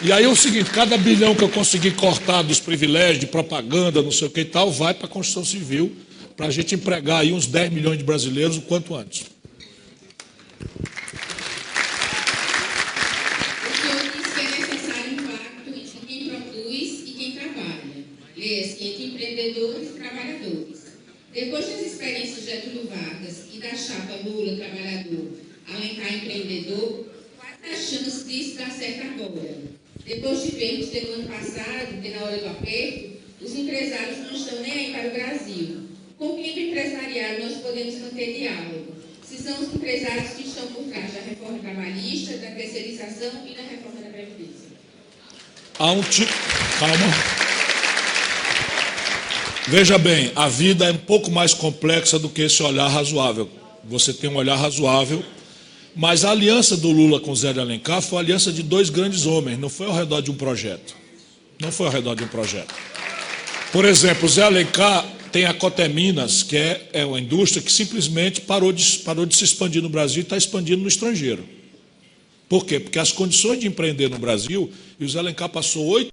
S1: E aí é o seguinte, cada bilhão que eu conseguir cortar dos privilégios de propaganda, não sei o que e tal, vai para a construção civil, para a gente empregar aí uns 10 milhões de brasileiros o quanto antes.
S6: Entre empreendedores e trabalhadores. Depois das experiências de Getúlio Vargas e da chapa Lula, trabalhador, Alencar, empreendedor, quais as chances disso dar certo agora? Depois de vermos que no ano passado, que na hora do aperto, os empresários não estão nem aí para o Brasil. Com quem do empresariado nós podemos manter diálogo? Se são os empresários que estão por trás da reforma trabalhista, da terceirização e da reforma da Previdência.
S1: Calma. Veja bem, a vida é um pouco mais complexa do que esse olhar razoável. Você tem um olhar razoável, mas a aliança do Lula com Zé de Alencar foi a aliança de 2 grandes homens, não foi ao redor de um projeto. Não foi ao redor de um projeto. Por exemplo, o Zé Alencar tem a Coteminas, que é uma indústria que simplesmente parou de se expandir no Brasil e está expandindo no estrangeiro. Por quê? Porque as condições de empreender no Brasil, e o Zé Alencar passou 8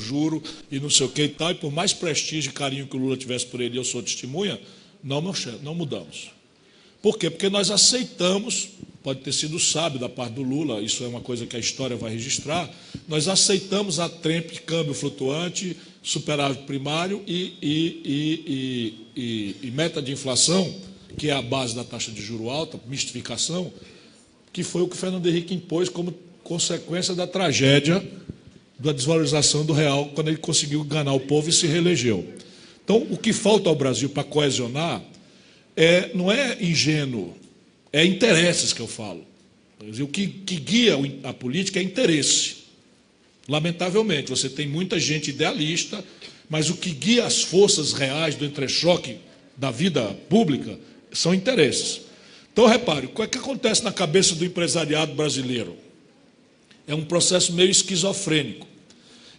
S1: juro e não sei o que e tal, e por mais prestígio e carinho que o Lula tivesse por ele, eu sou testemunha, não mudamos. Por quê? Porque nós aceitamos, pode ter sido sábio da parte do Lula, isso é uma coisa que a história vai registrar, nós aceitamos a trempe de câmbio flutuante, superávit primário e meta de inflação, que é a base da taxa de juro alta, mistificação, que foi o que o Fernando Henrique impôs como consequência da tragédia da desvalorização do real, quando ele conseguiu enganar o povo e se reelegeu. Então, o que falta ao Brasil para coesionar não é ingênuo, é interesses que eu falo. O que guia a política é interesse. Lamentavelmente, você tem muita gente idealista, mas o que guia as forças reais do entrechoque da vida pública são interesses. Então, repare, o que é que acontece na cabeça do empresariado brasileiro? É um processo meio esquizofrênico.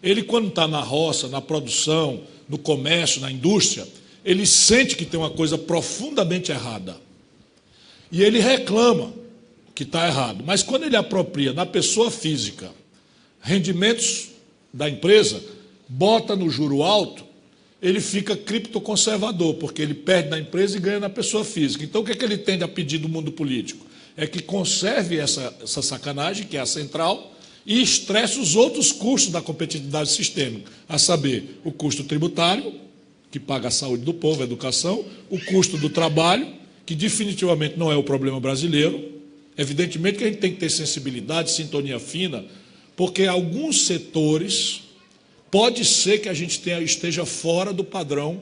S1: Ele, quando está na roça, na produção, no comércio, na indústria, ele sente que tem uma coisa profundamente errada. E ele reclama que está errado. Mas quando ele apropria na pessoa física rendimentos da empresa, bota no juro alto, ele fica criptoconservador, porque ele perde na empresa e ganha na pessoa física. Então, o que é que ele tende a pedir do mundo político? É que conserve essa sacanagem, que é a central, e estresse os outros custos da competitividade sistêmica, a saber, o custo tributário, que paga a saúde do povo, a educação, o custo do trabalho, que definitivamente não é o problema brasileiro. Evidentemente que a gente tem que ter sensibilidade, sintonia fina, porque alguns setores pode ser que a gente esteja fora do padrão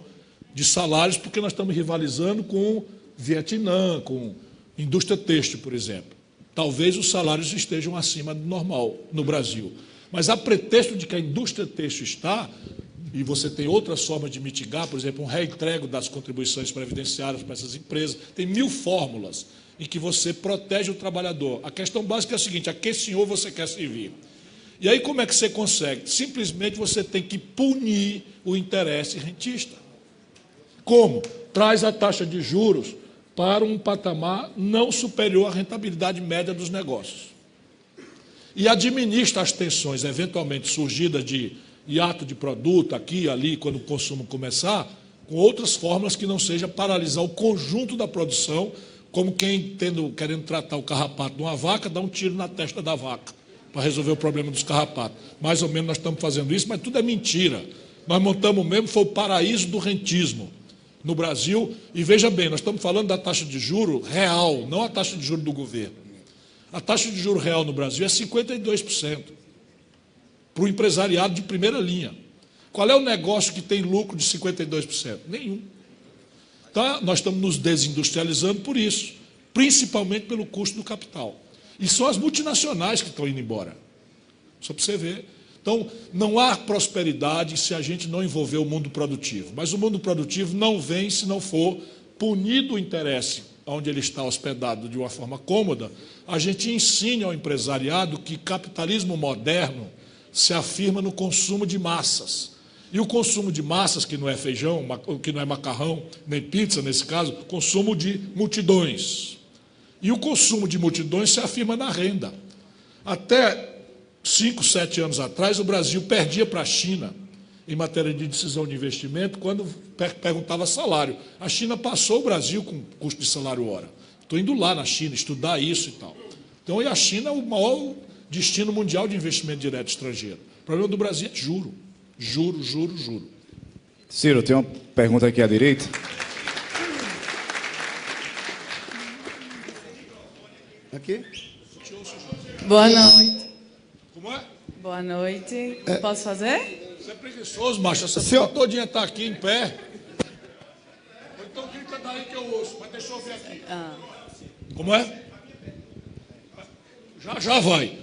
S1: de salários, porque nós estamos rivalizando com Vietnã, com indústria têxtil, por exemplo. Talvez os salários estejam acima do normal no Brasil. Mas a pretexto de que a indústria têxtil está, e você tem outras formas de mitigar, por exemplo, um reintrego das contribuições previdenciárias para essas empresas, tem 1000 fórmulas em que você protege o trabalhador. A questão básica é a seguinte: a que senhor você quer servir? E aí como é que você consegue? Simplesmente você tem que punir o interesse rentista. Como? Traz a taxa de juros para um patamar não superior à rentabilidade média dos negócios. E administra as tensões eventualmente surgidas de hiato de produto, aqui e ali, quando o consumo começar, com outras fórmulas que não seja paralisar o conjunto da produção, como quem, querendo tratar o carrapato de uma vaca, dá um tiro na testa da vaca, para resolver o problema dos carrapatos. Mais ou menos nós estamos fazendo isso, mas tudo é mentira. Nós montamos mesmo, foi o paraíso do rentismo no Brasil, e veja bem, nós estamos falando da taxa de juro real, não a taxa de juro do governo. A taxa de juro real no Brasil é 52%, para o empresariado de primeira linha. Qual é o negócio que tem lucro de 52%? Nenhum. Então, nós estamos nos desindustrializando por isso, principalmente pelo custo do capital. E são as multinacionais que estão indo embora. Só para você ver. Então, não há prosperidade se a gente não envolver o mundo produtivo. Mas o mundo produtivo não vem se não for punido o interesse onde ele está hospedado de uma forma cômoda. A gente ensina ao empresariado que capitalismo moderno se afirma no consumo de massas. E o consumo de massas, que não é feijão, que não é macarrão, nem pizza nesse caso, consumo de multidões. E o consumo de multidões se afirma na renda. Até 5, 7 anos atrás, o Brasil perdia para a China em matéria de decisão de investimento quando perguntava salário. A China passou o Brasil com custo de salário hora. Estou indo lá na China estudar isso e tal. Então, e a China é o maior destino mundial de investimento direto estrangeiro. O problema do Brasil é juro. Juro, juro, juro.
S3: Ciro, tem uma pergunta aqui à direita.
S7: Aqui?
S8: Boa noite.
S1: Como é?
S8: Boa noite. Posso fazer?
S1: Você é preguiçoso, macho. Essa senhora todinha está aqui em pé. Ou então grita daí que eu ouço, mas deixa eu ver aqui. Como é? Já vai.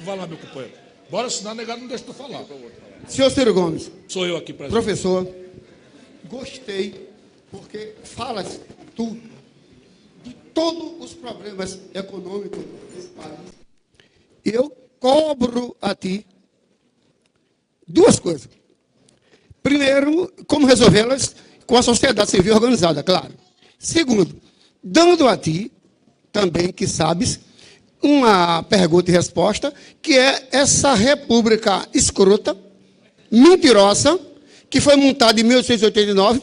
S1: Vai lá, meu companheiro. Bora, senão negado não deixa tu falar.
S7: Senhor Ciro Gomes.
S1: Sou eu aqui, presidente.
S7: Professor, gostei, porque fala tudo de todos os problemas econômicos desse país. Eu cobro a ti duas coisas. Primeiro, como resolvê-las com a sociedade civil organizada, claro. Segundo, dando a ti, também que sabes, uma pergunta e resposta, que é essa república escrota, mentirosa, que foi montada em 1889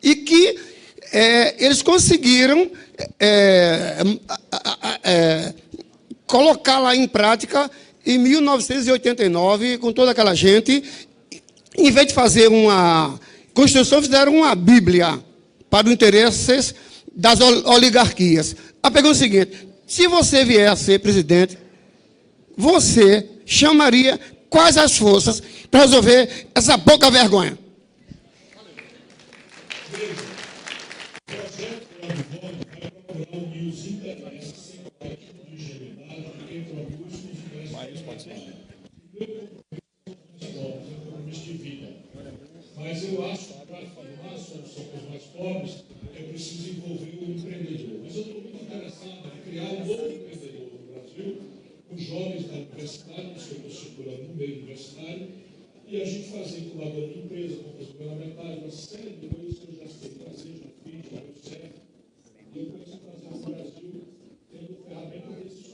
S7: e que eles conseguiram colocá-la em prática em 1989, com toda aquela gente. Em vez de fazer uma Constituição, fizeram uma Bíblia para os interesses das oligarquias. A pergunta é a seguinte: se você vier a ser presidente, você chamaria quais as forças para resolver essa pouca vergonha?
S1: Mas eu acho que para formar a solução para os mais pobres, é preciso envolver o empreendedor. Mas eu estou muito interessado em criar um novo empreendedor no Brasil, os jovens da universidade, que eu estou circulando no meio universitário, e a gente fazer incubadora de empresa, compras governamentais, uma série de coisas que eu já sei fazer, já fiz, já deu certo. E eu penso fazer no Brasil, tendo ferramentas desses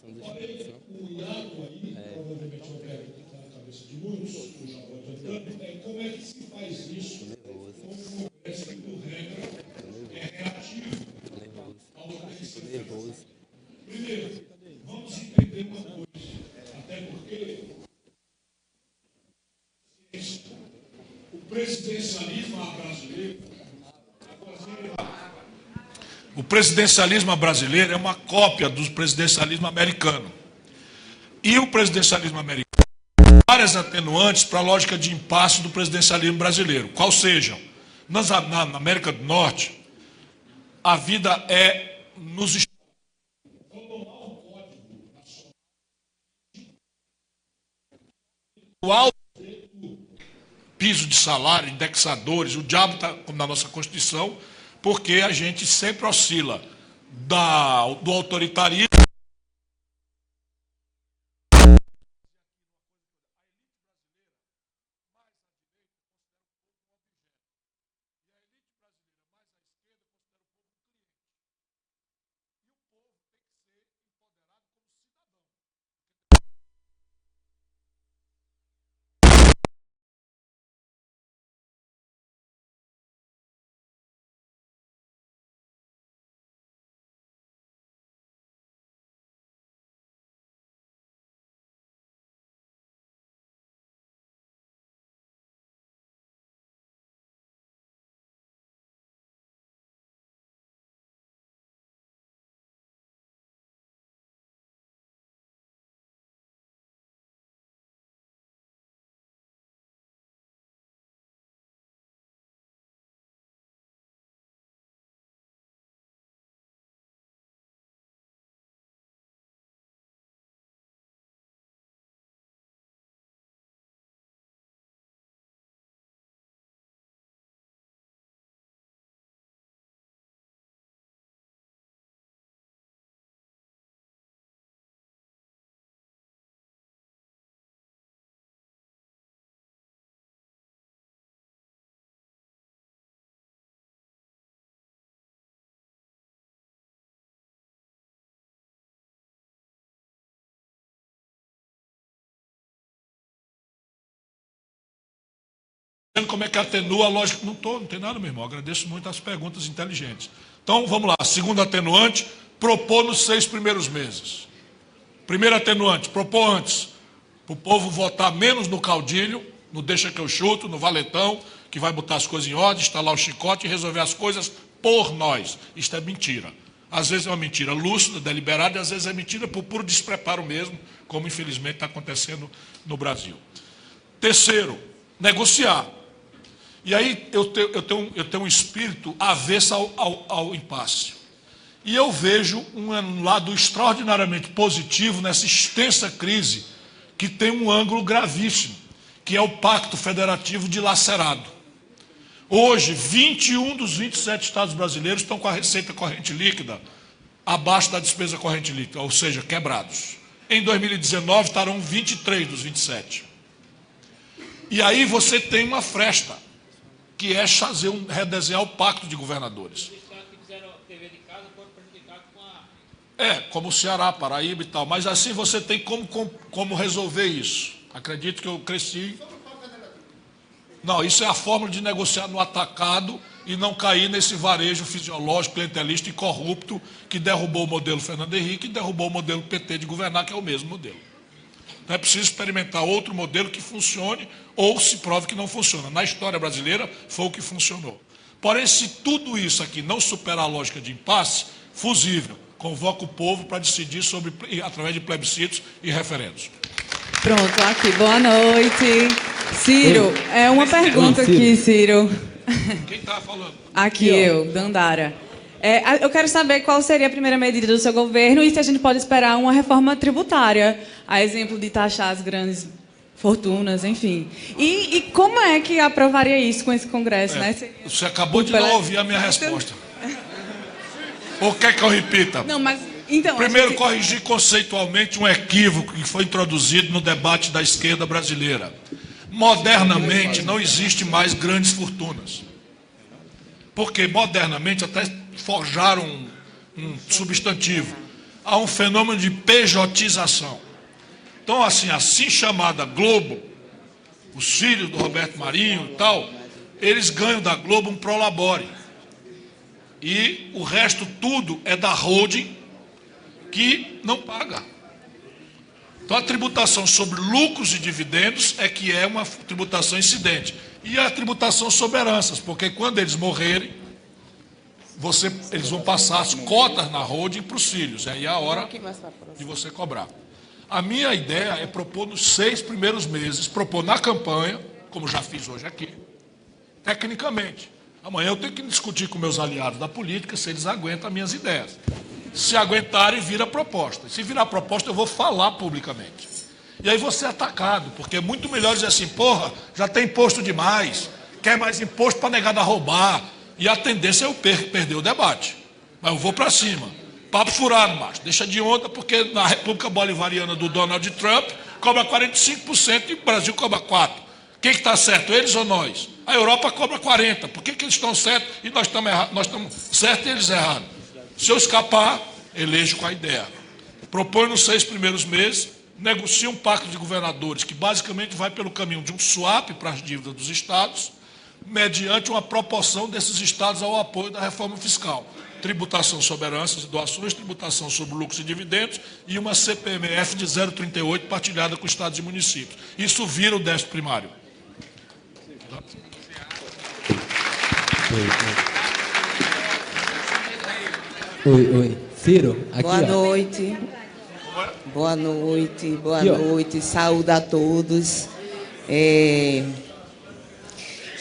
S1: O hiato aí, provavelmente é uma pergunta que está na cabeça de muitos, eu já vou adiantando, é como é que se faz isso com um Congresso que, por regra, é reativo ao crescimento. Primeiro, vamos entender uma coisa, até porque o presidencialismo brasileiro é uma cópia do presidencialismo americano. E o presidencialismo americano tem várias atenuantes para a lógica de impasse do presidencialismo brasileiro. Qual sejam? Na América do Norte, a vida é nos estados. O alto piso de salário, indexadores, o diabo está na nossa Constituição, porque a gente sempre oscila do autoritarismo. Como é que atenua a lógica? Não tem nada, meu irmão. Agradeço muito as perguntas inteligentes. Então, vamos lá. Segundo atenuante, propor nos 6 primeiros meses. Primeiro atenuante, propor antes. Para o povo votar menos no caudilho, no deixa que eu chuto, no valetão, que vai botar as coisas em ordem, instalar o chicote e resolver as coisas por nós. Isto é mentira. Às vezes é uma mentira lúcida, deliberada, e às vezes é mentira por puro despreparo mesmo, como infelizmente está acontecendo no Brasil. Terceiro, negociar. E aí eu tenho um espírito avesso ao impasse. E eu vejo um lado extraordinariamente positivo nessa extensa crise, que tem um ângulo gravíssimo, que é o Pacto Federativo dilacerado. Hoje, 21 dos 27 estados brasileiros estão com a receita corrente líquida abaixo da despesa corrente líquida, ou seja, quebrados. Em 2019 estarão 23 dos 27. E aí você tem uma fresta, que é redesenhar o pacto de governadores. Como o Ceará, Paraíba e tal. Mas assim você tem como resolver isso. Acredito que eu cresci. Não, isso é a fórmula de negociar no atacado e não cair nesse varejo fisiológico, clientelista e corrupto que derrubou o modelo Fernando Henrique e derrubou o modelo PT de governar, que é o mesmo modelo. Então é preciso experimentar outro modelo que funcione ou se prove que não funciona. Na história brasileira foi o que funcionou. Porém, se tudo isso aqui não superar a lógica de impasse, fusível, convoca o povo para decidir através de plebiscitos e referendos.
S8: Pronto, aqui, boa noite. Ciro, é uma pergunta aqui, Ciro.
S1: Quem está falando?
S8: Aqui eu, Dandara. Eu quero saber qual seria a primeira medida do seu governo e se a gente pode esperar uma reforma tributária, a exemplo de taxar as grandes fortunas, enfim. E como é que aprovaria isso com esse Congresso, né?
S1: Você acabou de não ouvir a minha resposta. Ou quer que eu repita?
S8: Não, mas... Então,
S1: primeiro, corrigir conceitualmente um equívoco que foi introduzido no debate da esquerda brasileira. Modernamente, não existe mais grandes fortunas. Porque, modernamente, até forjaram um substantivo. há um fenômeno de pejotização. Então, assim chamada Globo, os filhos do Roberto Marinho e tal, eles ganham da Globo um prolabore. E o resto tudo é da holding que não paga. Então, a tributação sobre lucros e dividendos é que é uma tributação incidente. E a tributação sobre heranças, porque quando eles morrerem, eles vão passar as cotas na holding para os filhos. Aí é a hora de você cobrar. A minha ideia é propor nos 6 primeiros meses, propor na campanha, como já fiz hoje aqui, tecnicamente. Amanhã eu tenho que discutir com meus aliados da política se eles aguentam as minhas ideias. Se aguentarem, vira proposta. Se virar proposta, eu vou falar publicamente. E aí vou ser atacado, porque é muito melhor dizer assim, porra, já tem imposto demais, quer mais imposto para negada roubar. E a tendência é eu perder o debate. Mas eu vou para cima. Papo furado, macho. Deixa de onda, porque na República Bolivariana do Donald Trump cobra 45% e o Brasil cobra 4%. Quem que está certo, eles ou nós? A Europa cobra 40%. Por que eles estão certos e nós estamos errados? Nós estamos certos e eles errados. Se eu escapar, elejo com a ideia. Propõe nos 6 primeiros meses, negocia um pacto de governadores que basicamente vai pelo caminho de um swap para as dívidas dos estados, mediante uma proporção desses estados ao apoio da reforma fiscal. Tributação sobre heranças e doações, tributação sobre lucros e dividendos e uma CPMF de 0,38 partilhada com estados e municípios. Isso vira o déficit primário.
S9: Oi. Ciro, aqui,
S10: boa noite. Boa noite. Saúde a todos.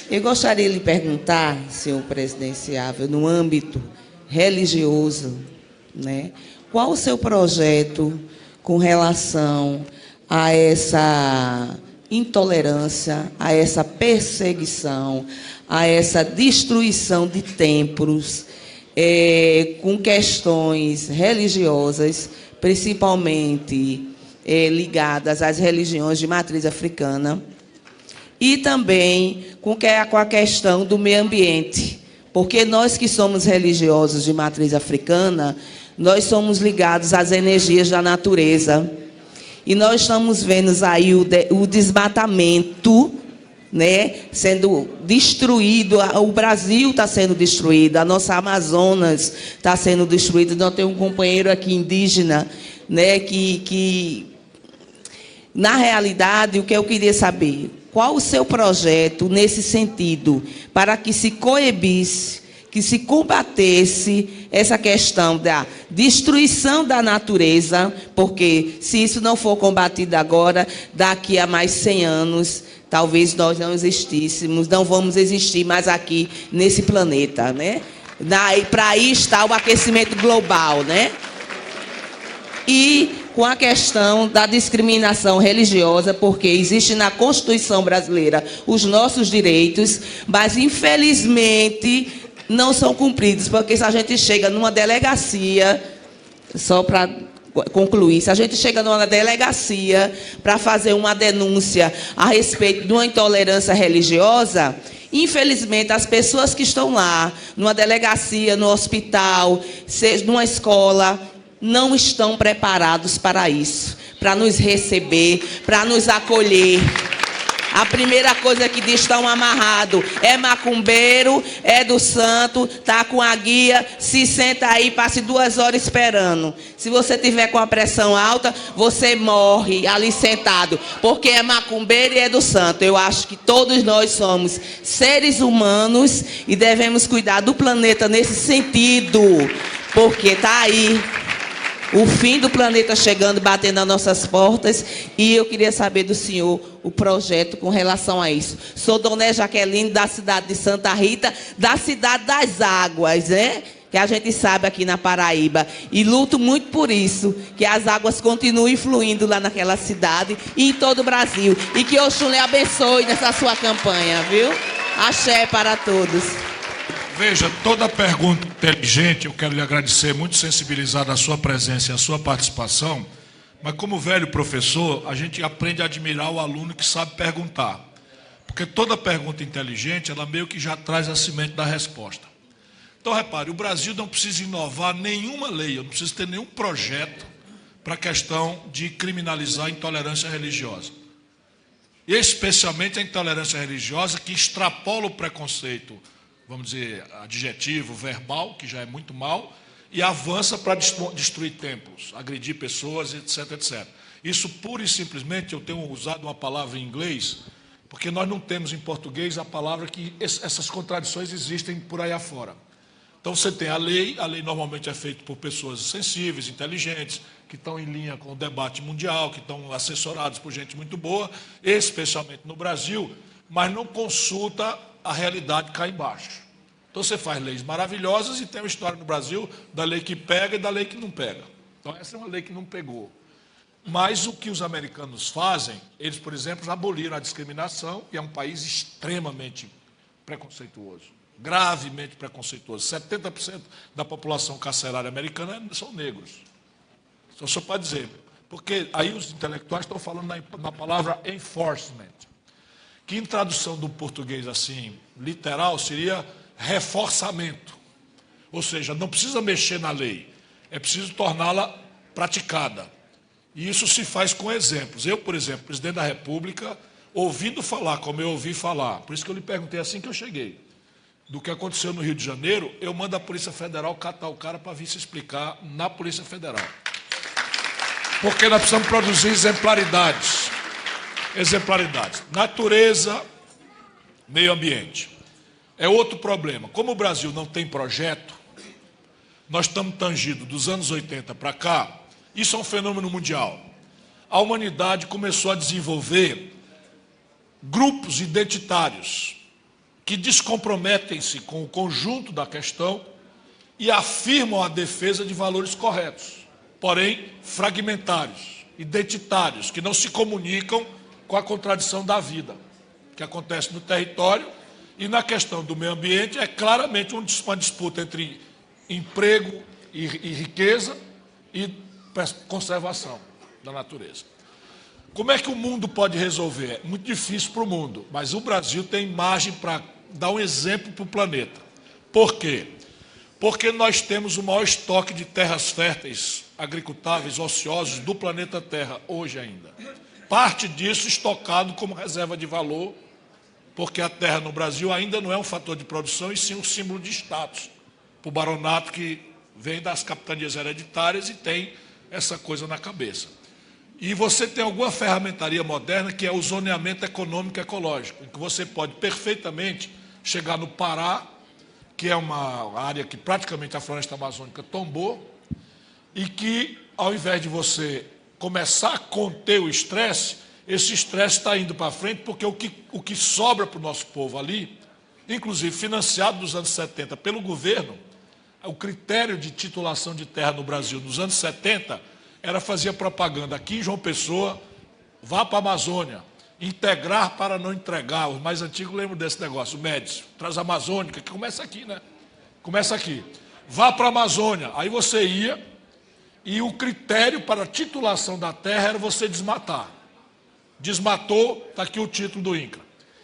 S10: Eu gostaria de lhe perguntar, senhor presidenciável, no âmbito religioso, né, qual o seu projeto com relação a essa intolerância, a essa perseguição, a essa destruição de templos, com questões religiosas, principalmente ligadas às religiões de matriz africana, e também com a questão do meio ambiente, porque nós que somos religiosos de matriz africana, nós somos ligados às energias da natureza, e nós estamos vendo aí o desmatamento, né, sendo destruído. O Brasil está sendo destruído, a nossa Amazonas está sendo destruída. Nós temos um companheiro aqui indígena, né, que na realidade, o que eu queria saber, qual o seu projeto nesse sentido, para que se coibisse, que se combatesse essa questão da destruição da natureza, porque se isso não for combatido agora, daqui a mais 100 anos, talvez nós não existíssemos, não vamos existir mais aqui nesse planeta, né? Para aí está o aquecimento global, né? E com a questão da discriminação religiosa, porque existe na Constituição brasileira os nossos direitos, mas infelizmente não são cumpridos, porque se a gente chega numa delegacia, só para concluir, se a gente chega numa delegacia para fazer uma denúncia a respeito de uma intolerância religiosa, infelizmente as pessoas que estão lá, numa delegacia, no hospital, seja numa escola, não estão preparados para isso, para nos receber, para nos acolher. A primeira coisa que diz, estão amarrados, é macumbeiro, é do santo, está com a guia, se senta aí, passe 2 horas esperando. Se você tiver com a pressão alta, você morre ali sentado, porque é macumbeiro e é do santo. Eu acho que todos nós somos seres humanos e devemos cuidar do planeta nesse sentido, porque está aí o fim do planeta chegando, batendo nas nossas portas, e eu queria saber do senhor o projeto com relação a isso. Sou Dona Jaqueline, da cidade de Santa Rita, da cidade das águas, né? Que a gente sabe aqui na Paraíba, e luto muito por isso, que as águas continuem fluindo lá naquela cidade e em todo o Brasil, e que Oxum lhe abençoe nessa sua campanha, viu? Axé para todos.
S1: Veja, toda pergunta inteligente, eu quero lhe agradecer, muito sensibilizado a sua presença e a sua participação, mas como velho professor, a gente aprende a admirar o aluno que sabe perguntar. Porque toda pergunta inteligente, ela meio que já traz a semente da resposta. Então, repare, o Brasil não precisa inovar nenhuma lei, eu não preciso ter nenhum projeto para a questão de criminalizar a intolerância religiosa. Especialmente a intolerância religiosa que extrapola o preconceito, vamos dizer, adjetivo, verbal, que já é muito mal, e avança para destruir templos, agredir pessoas, etc, etc. Isso, pura e simplesmente, eu tenho usado uma palavra em inglês, porque nós não temos em português a palavra que essas contradições existem por aí afora. Então, você tem a lei normalmente é feita por pessoas sensíveis, inteligentes, que estão em linha com o debate mundial, que estão assessorados por gente muito boa, especialmente no Brasil, mas não consulta a realidade cá embaixo. Então, você faz leis maravilhosas e tem uma história no Brasil da lei que pega e da lei que não pega. Então, essa é uma lei que não pegou. Mas o que os americanos fazem, eles, por exemplo, aboliram a discriminação, e é um país extremamente preconceituoso, gravemente preconceituoso. 70% da população carcerária americana são negros. Então, só para dizer, porque aí os intelectuais estão falando na palavra enforcement, que em tradução do português assim, literal, seria reforçamento. Ou seja, não precisa mexer na lei, é preciso torná-la praticada. E isso se faz com exemplos. Eu, por exemplo, presidente da República, ouvindo falar, como eu ouvi falar, por isso que eu lhe perguntei assim que eu cheguei, do que aconteceu no Rio de Janeiro, eu mando a Polícia Federal catar o cara para vir se explicar na Polícia Federal. Porque nós precisamos produzir exemplaridades. Exemplaridades. Natureza, meio ambiente. É outro problema. Como o Brasil não tem projeto, nós estamos tangidos dos anos 80 para cá, isso é um fenômeno mundial. A humanidade começou a desenvolver grupos identitários que descomprometem-se com o conjunto da questão e afirmam a defesa de valores corretos, porém fragmentários, identitários, que não se comunicam com a contradição da vida, que acontece no território. E na questão do meio ambiente é claramente uma disputa entre emprego e riqueza e conservação da natureza. Como é que o mundo pode resolver? É muito difícil para o mundo, mas o Brasil tem margem para dar um exemplo para o planeta. Por quê? Porque nós temos o maior estoque de terras férteis, agricultáveis, ociosos do planeta Terra, hoje ainda. Parte disso estocado como reserva de valor, porque a terra no Brasil ainda não é um fator de produção, e sim um símbolo de status, para o baronato que vem das capitanias hereditárias e tem essa coisa na cabeça. E você tem alguma ferramentaria moderna que é o zoneamento econômico ecológico, em que você pode perfeitamente chegar no Pará, que é uma área que praticamente a floresta amazônica tombou, e que, ao invés de você começar a conter o estresse, esse estresse está indo para frente, porque o que sobra para o nosso povo ali, inclusive financiado nos anos 70 pelo governo, o critério de titulação de terra no Brasil nos anos 70 era fazer propaganda aqui em João Pessoa, vá para a Amazônia, integrar para não entregar. Os mais antigos lembram desse negócio, o Médici, Transamazônica, que começa aqui, né? Começa aqui. Vá para a Amazônia. Aí você ia, e o critério para a titulação da terra era você desmatar. Desmatou, está aqui o título do INCRA.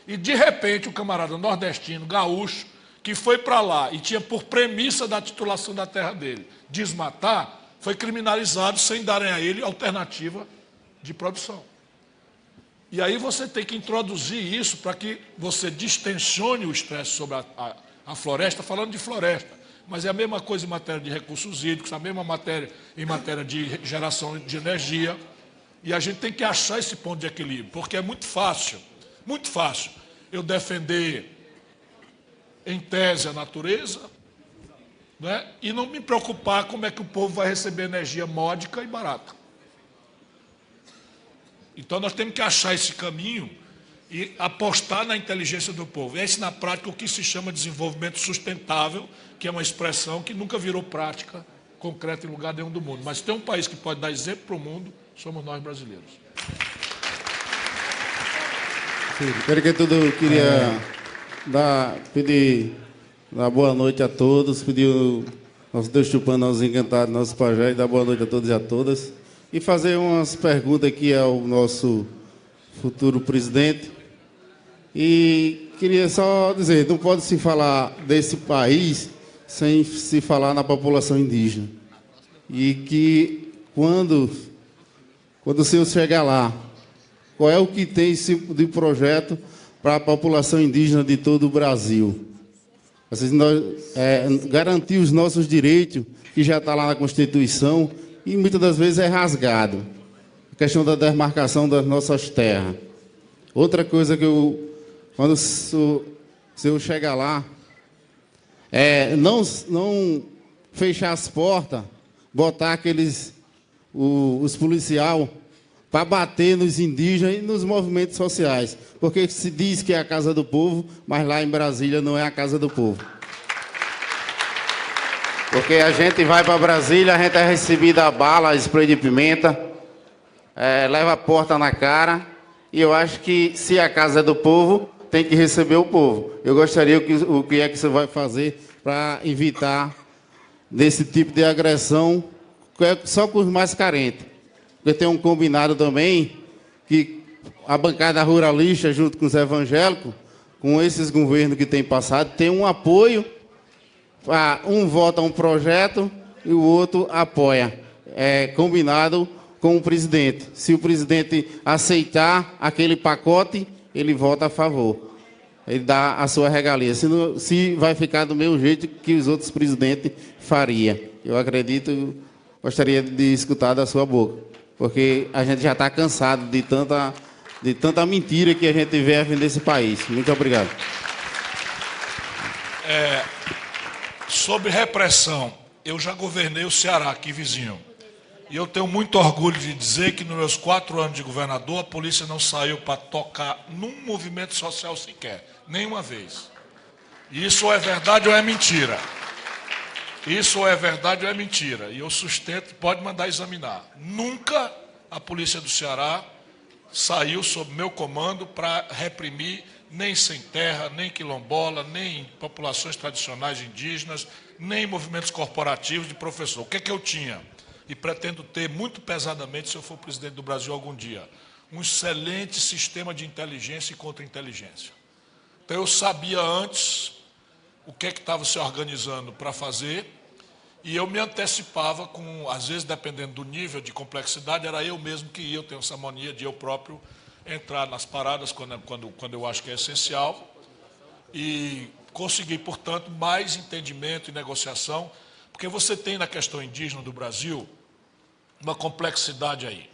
S1: E, de repente, o camarada nordestino, gaúcho, que foi para lá e tinha por premissa da titulação da terra dele desmatar, foi criminalizado sem darem a ele alternativa de produção. E aí você tem que introduzir isso para que você distensione o estresse sobre a floresta, falando de floresta. Mas é a mesma coisa em matéria de recursos hídricos, a mesma matéria em matéria de geração de energia. E a gente tem que achar esse ponto de equilíbrio, porque é muito fácil eu defender em tese a natureza, né, e não me preocupar como é que o povo vai receber energia módica e barata. Então nós temos que achar esse caminho e apostar na inteligência do povo. Esse, na prática, o que se chama desenvolvimento sustentável, que é uma expressão que nunca virou prática concreta em lugar nenhum do mundo. Mas tem um país que pode dar exemplo para o mundo, somos nós brasileiros.
S11: Primeiro que tudo, eu queria pedir uma boa noite a todos, pedir o nosso Deus Tupã, nosso encantado, nosso pajé, e dar boa noite a todos e a todas. E fazer umas perguntas aqui ao nosso futuro presidente. E queria só dizer, não pode se falar desse país sem se falar na população indígena. E que quando o senhor chegar lá, qual é o que tem de projeto para a população indígena de todo o Brasil? Garantir os nossos direitos, que já está lá na Constituição, e muitas das vezes é rasgado. A questão da demarcação das nossas terras. Outra coisa que quando o senhor chegar lá, não fechar as portas, botar os policiais para bater nos indígenas e nos movimentos sociais. Porque se diz que é a casa do povo, mas lá em Brasília não é a casa do povo. Porque a gente vai para Brasília, a gente é recebida a bala, spray de pimenta, leva a porta na cara, e eu acho que se a casa é do povo, tem que receber o povo. Eu gostaria o que é que você vai fazer para evitar desse tipo de agressão, só com os mais carentes. Porque tem um combinado também que a bancada ruralista, junto com os evangélicos, com esses governos que têm passado, tem um apoio. Um vota um projeto e o outro apoia. É combinado com o presidente. Se o presidente aceitar aquele pacote, ele vota a favor. Ele dá a sua regalia. Se vai ficar do mesmo jeito que os outros presidentes fariam. Eu acredito, gostaria de escutar da sua boca. Porque a gente já está cansado de tanta mentira que a gente vive nesse país. Muito obrigado.
S1: Sobre repressão, eu já governei o Ceará, aqui vizinho. E eu tenho muito orgulho de dizer que nos meus 4 anos de governador, a polícia não saiu para tocar num movimento social sequer, nenhuma vez. E isso ou é verdade ou é mentira. Isso ou é verdade ou é mentira. E eu sustento, pode mandar examinar. Nunca a polícia do Ceará saiu sob meu comando para reprimir nem sem terra, nem quilombola, nem populações tradicionais indígenas, nem movimentos corporativos de professor. O que é que eu tinha? E pretendo ter muito pesadamente, se eu for presidente do Brasil algum dia, um excelente sistema de inteligência e contra-inteligência. Então eu sabia antes o que é que estava se organizando para fazer, e eu me antecipava com, às vezes, dependendo do nível de complexidade, era eu mesmo que ia, eu tenho essa mania de eu próprio entrar nas paradas quando eu acho que é essencial, e conseguir, portanto, mais entendimento e negociação, porque você tem na questão indígena do Brasil uma complexidade aí.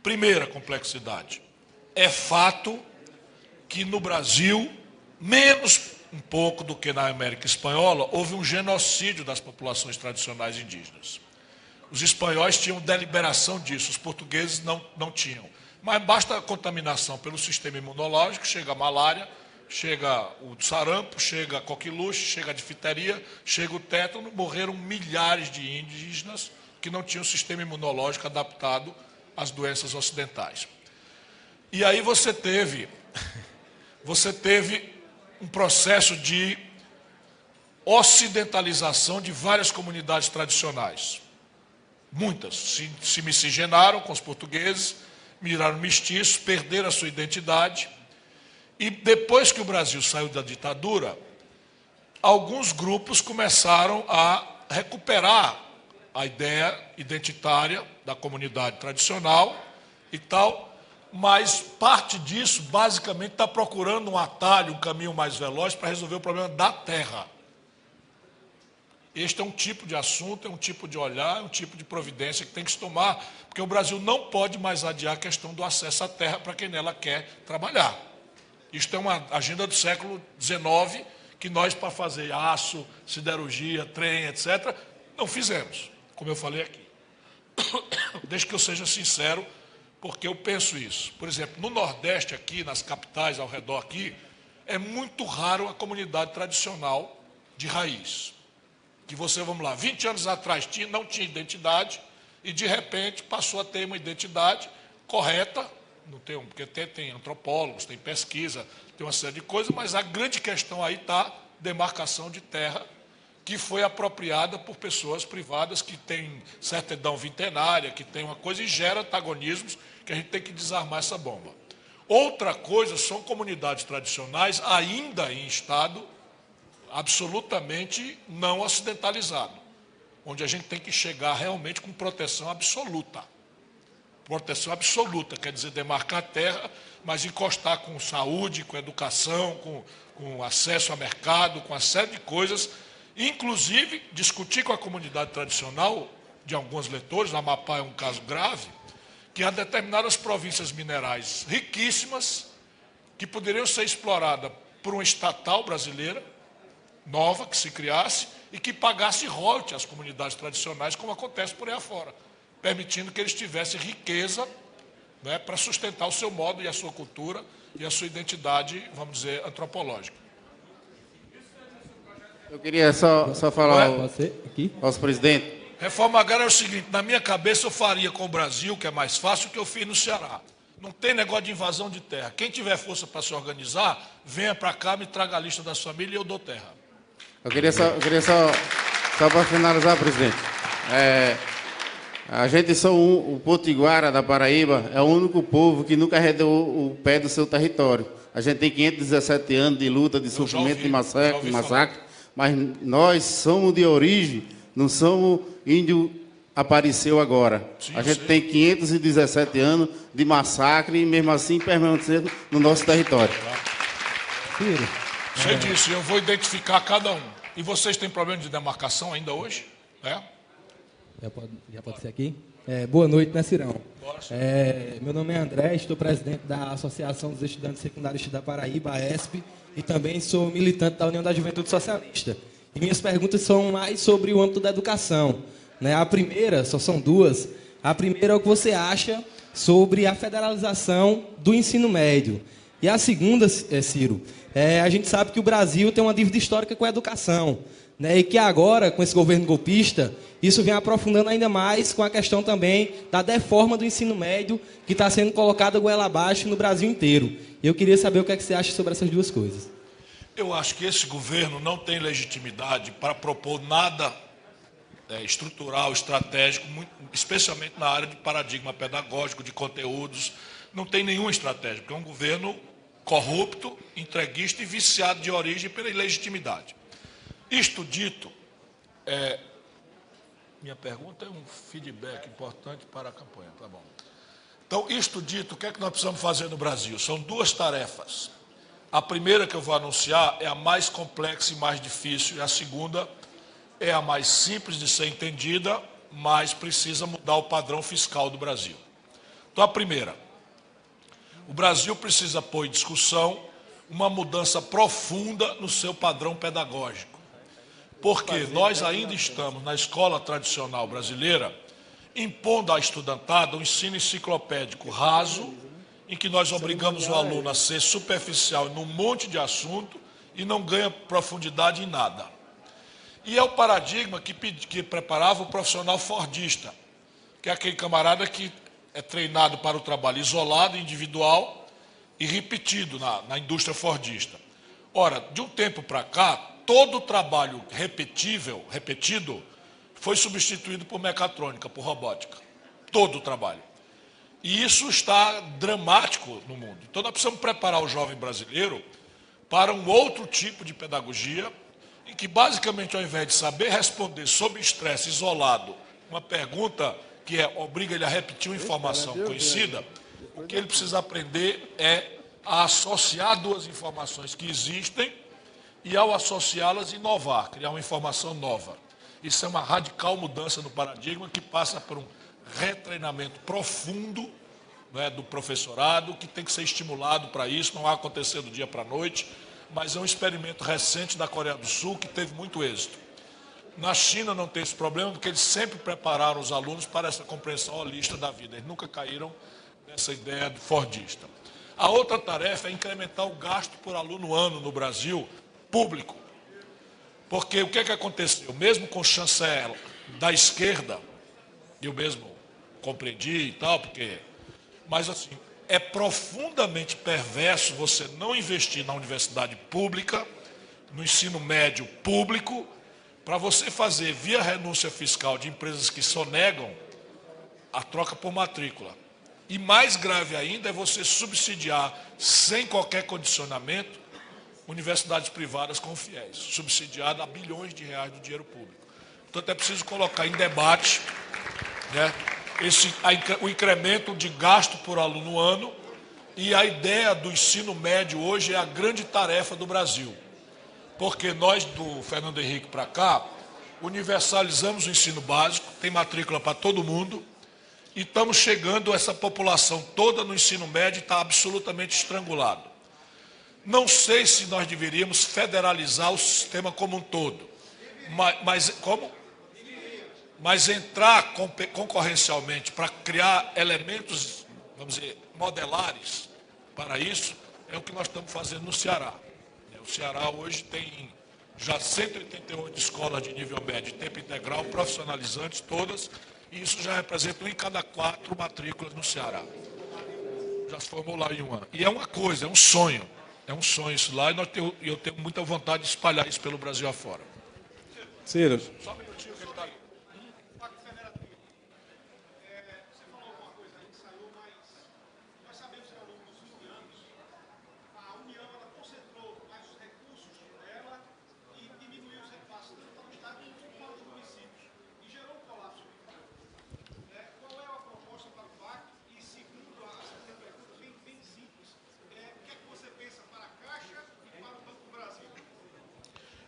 S1: Primeira complexidade, é fato que no Brasil, menos um pouco do que na América Espanhola, houve um genocídio das populações tradicionais indígenas. Os espanhóis tinham deliberação disso, os portugueses não tinham. Mas basta a contaminação pelo sistema imunológico, chega a malária, chega o sarampo, chega a coqueluche, chega a difteria, chega o tétano, morreram milhares de indígenas que não tinham sistema imunológico adaptado às doenças ocidentais. E aí você teve um processo de ocidentalização de várias comunidades tradicionais. Muitas se miscigenaram com os portugueses, viraram mestiços, perderam a sua identidade. E depois que o Brasil saiu da ditadura, alguns grupos começaram a recuperar a ideia identitária da comunidade tradicional e tal, mas parte disso, basicamente, está procurando um atalho, um caminho mais veloz para resolver o problema da terra. Este é um tipo de assunto, é um tipo de olhar, é um tipo de providência que tem que se tomar, porque o Brasil não pode mais adiar a questão do acesso à terra para quem nela quer trabalhar. Isto é uma agenda do século XIX, que nós, para fazer aço, siderurgia, trem, etc., não fizemos, como eu falei aqui. Deixa que eu seja sincero, porque eu penso isso. Por exemplo, no Nordeste, aqui, nas capitais ao redor aqui, é muito raro a comunidade tradicional de raiz. Que você, vamos lá, 20 anos atrás não tinha identidade e, de repente, passou a ter uma identidade correta, porque tem antropólogos, tem pesquisa, tem uma série de coisas, mas a grande questão aí está demarcação de terra, que foi apropriada por pessoas privadas que têm certidão vintenária, que tem uma coisa e gera antagonismos que a gente tem que desarmar essa bomba. Outra coisa são comunidades tradicionais ainda em estado absolutamente não ocidentalizado, onde a gente tem que chegar realmente com proteção absoluta. Proteção absoluta, quer dizer, demarcar a terra, mas encostar com saúde, com educação, com acesso a mercado, com uma série de coisas, inclusive discutir com a comunidade tradicional, de alguns leitores, a Amapá é um caso grave, que há determinadas províncias minerais riquíssimas que poderiam ser exploradas por uma estatal brasileira, nova, que se criasse, e que pagasse royalties às comunidades tradicionais, como acontece por aí afora, permitindo que eles tivessem riqueza, né, para sustentar o seu modo e a sua cultura e a sua identidade, vamos dizer, antropológica.
S11: Eu queria só falar
S9: aqui?
S11: ao presidente.
S1: Reforma agrária é o seguinte, na minha cabeça eu faria com o Brasil, que é mais fácil, o que eu fiz no Ceará. Não tem negócio de invasão de terra. Quem tiver força para se organizar, venha para cá, me traga a lista da sua família e eu dou terra.
S11: Eu queria só para finalizar, presidente. A gente o Potiguara da Paraíba é o único povo que nunca arredou o pé do seu território. A gente tem 517 anos de luta, de sofrimento, de massacre, mas nós somos de origem, não somos índio apareceu agora.
S1: Sim,
S11: a gente tem 517 anos de massacre e mesmo assim permanecendo no nosso território.
S1: Você disse, eu vou identificar cada um. E vocês têm problema de demarcação ainda hoje?
S9: Já pode ser aqui? Boa noite, né, Cirão? Meu nome é André, estou presidente da Associação dos Estudantes Secundaristas da Paraíba, a ESP, e também sou militante da União da Juventude Socialista. E minhas perguntas são mais sobre o âmbito da educação. Né? A primeira, só são duas. A primeira é o que você acha sobre a federalização do ensino médio. E a segunda, Ciro, a gente sabe que o Brasil tem uma dívida histórica com a educação, né? E que agora, com esse governo golpista, isso vem aprofundando ainda mais com a questão também da deforma do ensino médio, que está sendo colocada goela abaixo no Brasil inteiro. E eu queria saber o que é que você acha sobre essas duas coisas.
S1: Eu acho que esse governo não tem legitimidade para propor nada estrutural, estratégico, especialmente na área de paradigma pedagógico, de conteúdos. Não tem nenhuma estratégia, porque é um governo corrupto, entreguista e viciado de origem pela ilegitimidade. Isto dito, minha pergunta é um feedback importante para a campanha, tá bom. Então, isto dito, o que é que nós precisamos fazer no Brasil? São duas tarefas. A primeira que eu vou anunciar é a mais complexa e mais difícil, e a segunda é a mais simples de ser entendida, mas precisa mudar o padrão fiscal do Brasil. Então, a primeira, o Brasil precisa pôr em discussão uma mudança profunda no seu padrão pedagógico, porque nós ainda estamos na escola tradicional brasileira impondo à estudantada um ensino enciclopédico raso, em que nós obrigamos o aluno a ser superficial num monte de assunto e não ganha profundidade em nada. E é o paradigma que preparava o profissional fordista, que é aquele camarada que é treinado para o trabalho isolado, individual e repetido na indústria fordista. Ora, de um tempo para cá, todo o trabalho repetido, foi substituído por mecatrônica, por robótica. Todo o trabalho. E isso está dramático no mundo. Então, nós precisamos preparar o jovem brasileiro para um outro tipo de pedagogia, em que, basicamente, ao invés de saber responder sob estresse isolado, uma pergunta que obriga ele a repetir uma informação conhecida, o que ele precisa aprender é a associar duas informações que existem e, ao associá-las, inovar, criar uma informação nova. Isso é uma radical mudança no paradigma que passa por um retreinamento profundo, né, do professorado, que tem que ser estimulado para isso, não vai acontecer do dia para a noite, mas é um experimento recente da Coreia do Sul que teve muito êxito. Na China não tem esse problema, porque eles sempre prepararam os alunos para essa compreensão holística da vida, eles nunca caíram nessa ideia fordista. A outra tarefa é incrementar o gasto por aluno ano no Brasil, público, porque o que é que aconteceu? Mesmo com chanceler da esquerda, eu mesmo compreendi e tal, mas assim, é profundamente perverso você não investir na universidade pública, no ensino médio público, para você fazer, via renúncia fiscal de empresas que sonegam, a troca por matrícula. E mais grave ainda é você subsidiar, sem qualquer condicionamento, universidades privadas com fiéis, subsidiada a bilhões de reais do dinheiro público. Portanto, é preciso colocar em debate, né, o incremento de gasto por aluno ano, e a ideia do ensino médio hoje é a grande tarefa do Brasil. Porque nós, do Fernando Henrique para cá, universalizamos o ensino básico, tem matrícula para todo mundo, e estamos chegando a essa população toda no ensino médio e está absolutamente estrangulado. Não sei se nós deveríamos federalizar o sistema como um todo, mas entrar concorrencialmente para criar elementos, vamos dizer, modelares para isso, é o que nós estamos fazendo no Ceará. O Ceará hoje tem já 188 escolas de nível médio, de tempo integral, profissionalizantes todas, e isso já representa 1 em cada 4 matrículas no Ceará. Já se formou lá em um ano. E é uma coisa, é um sonho isso lá, e eu tenho muita vontade de espalhar isso pelo Brasil afora.
S11: Ciro.
S1: Só um minutinho que ele está ali.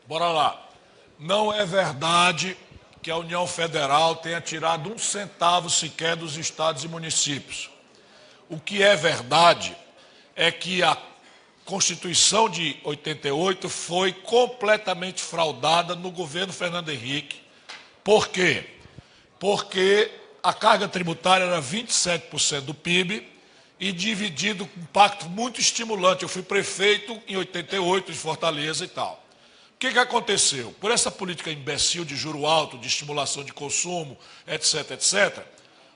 S1: Bora lá. Não é verdade que a União Federal tenha tirado 1 centavo sequer dos estados e municípios. O que é verdade é que a Constituição de 88 foi completamente fraudada no governo Fernando Henrique. Por quê? Porque a carga tributária era 27% do PIB e dividido com um pacto muito estimulante. Eu fui prefeito em 88 de Fortaleza e tal. O que aconteceu? Por essa política imbecil de juro alto, de estimulação de consumo, etc., etc.,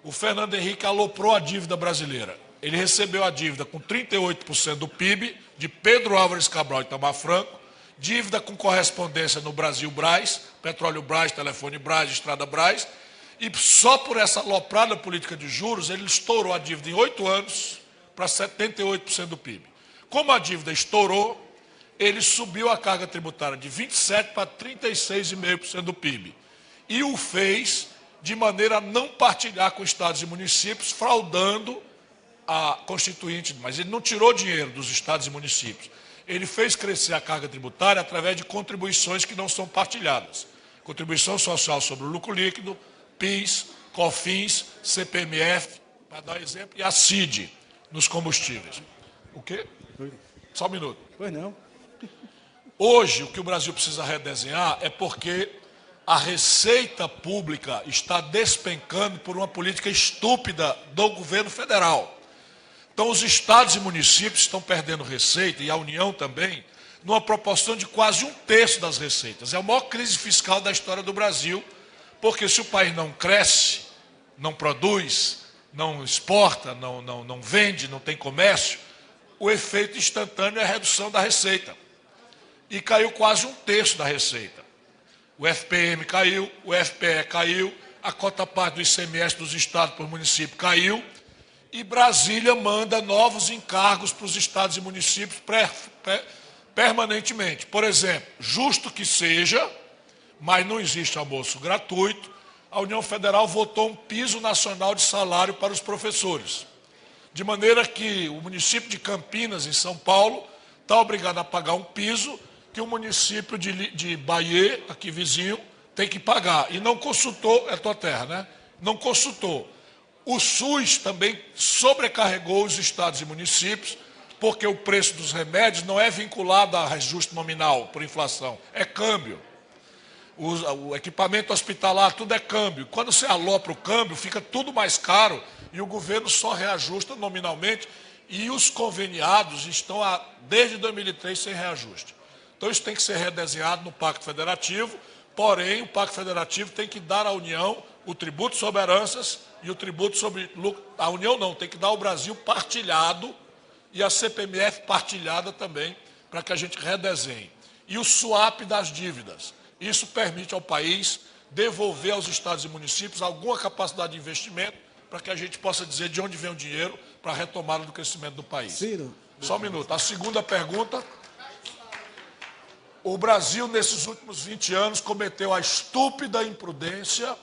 S1: o Fernando Henrique aloprou a dívida brasileira. Ele recebeu a dívida com 38% do PIB, de Pedro Álvares Cabral e Itamar Franco, dívida com correspondência no Brasil Brás, Petróleo Brás, Telefone Brás, Estrada Brás, e só por essa aloprada política de juros, ele estourou a dívida em 8 anos para 78% do PIB. Como a dívida estourou, ele subiu a carga tributária de 27% para 36,5% do PIB. E o fez de maneira a não partilhar com estados e municípios, fraudando a Constituinte. Mas ele não tirou dinheiro dos estados e municípios. Ele fez crescer a carga tributária através de contribuições que não são partilhadas. Contribuição social sobre o lucro líquido, PIS, COFINS, CPMF, para dar exemplo, e a CID nos combustíveis. O quê? Só um minuto.
S11: Pois não.
S1: Hoje, o que o Brasil precisa redesenhar é porque a receita pública está despencando por uma política estúpida do governo federal. Então, os estados e municípios estão perdendo receita, e a União também, numa proporção de quase 1/3 das receitas. É a maior crise fiscal da história do Brasil, porque se o país não cresce, não produz, não exporta, não vende, não tem comércio, o efeito instantâneo é a redução da receita. E caiu quase 1/3 da receita. O FPM caiu, o FPE caiu, a cota parte do ICMS dos estados por município caiu, e Brasília manda novos encargos para os estados e municípios permanentemente. Por exemplo, justo que seja, mas não existe almoço gratuito, a União Federal votou um piso nacional de salário para os professores. De maneira que o município de Campinas, em São Paulo, está obrigado a pagar um piso que o município de Bahia, aqui vizinho, tem que pagar. E não consultou, é tua terra, né? Não consultou. O SUS também sobrecarregou os estados e municípios, porque o preço dos remédios não é vinculado a reajuste nominal por inflação, é câmbio. O equipamento hospitalar, tudo é câmbio. Quando você alopra o câmbio, fica tudo mais caro e o governo só reajusta nominalmente, e os conveniados estão desde 2003 sem reajuste. Então isso tem que ser redesenhado no Pacto Federativo, porém o Pacto Federativo tem que dar à União o tributo sobre heranças e o tributo sobre lucro. A União não, tem que dar ao Brasil partilhado e a CPMF partilhada também, para que a gente redesenhe. E o swap das dívidas. Isso permite ao país devolver aos estados e municípios alguma capacidade de investimento para que a gente possa dizer de onde vem o dinheiro para a retomada do crescimento do país.
S12: Ciro.
S1: Só um minuto. A segunda pergunta... O Brasil, nesses últimos 20 anos, cometeu a estúpida imprudência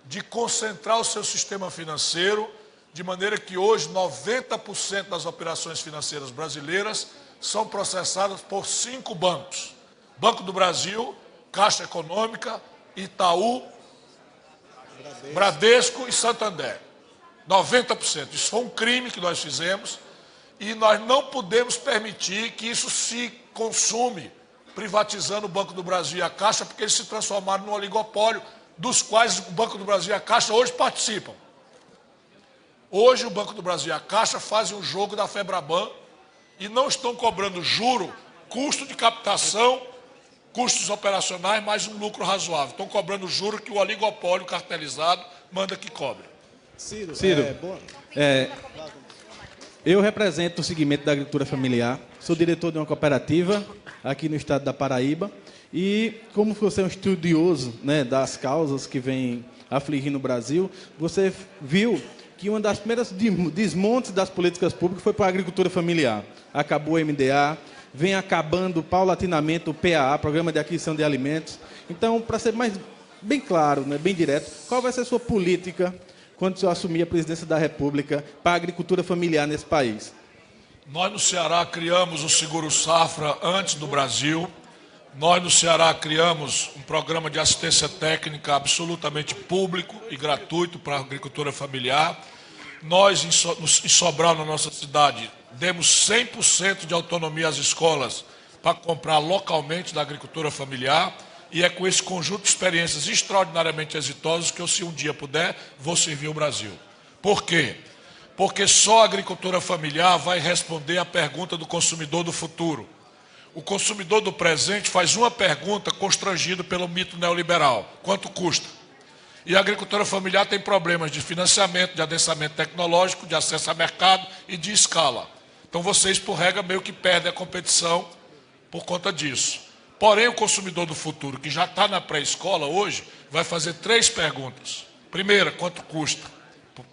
S1: de concentrar o seu sistema financeiro, de maneira que hoje 90% das operações financeiras brasileiras são processadas por 5 bancos. Banco do Brasil, Caixa Econômica, Itaú, Bradesco e Santander. 90%. Isso foi um crime que nós fizemos e nós não podemos permitir que isso se consume privatizando o Banco do Brasil e a Caixa, porque eles se transformaram num oligopólio, dos quais o Banco do Brasil e a Caixa hoje participam. Hoje o Banco do Brasil e a Caixa fazem um jogo da Febraban e não estão cobrando juro, custo de captação, custos operacionais, mais um lucro razoável. Estão cobrando juro que o oligopólio cartelizado manda que cobre.
S12: Ciro,
S13: eu represento o segmento da agricultura familiar, sou diretor de uma cooperativa aqui no estado da Paraíba e, como você é um estudioso, né, das causas que vêm afligindo o Brasil, você viu que uma das primeiras desmontes das políticas públicas foi para a agricultura familiar. Acabou o MDA, vem acabando paulatinamente o PAA, Programa de Aquisição de Alimentos. Então, para ser mais bem claro, né, bem direto, qual vai ser a sua política quando o senhor assumir a presidência da República para a agricultura familiar nesse país?
S1: Nós no Ceará criamos o Seguro Safra antes do Brasil. Nós no Ceará criamos um programa de assistência técnica absolutamente público e gratuito para a agricultura familiar. Nós, em Sobral, na nossa cidade, demos 100% de autonomia às escolas para comprar localmente da agricultura familiar. E é com esse conjunto de experiências extraordinariamente exitosas que eu, se um dia puder, vou servir o Brasil. Por quê? Porque só a agricultura familiar vai responder à pergunta do consumidor do futuro. O consumidor do presente faz uma pergunta constrangido pelo mito neoliberal: quanto custa? E a agricultura familiar tem problemas de financiamento, de adensamento tecnológico, de acesso a mercado e de escala. Então vocês, por regra, meio que perdem a competição por conta disso. Porém, o consumidor do futuro, que já está na pré-escola hoje, vai fazer 3 perguntas. Primeira, quanto custa?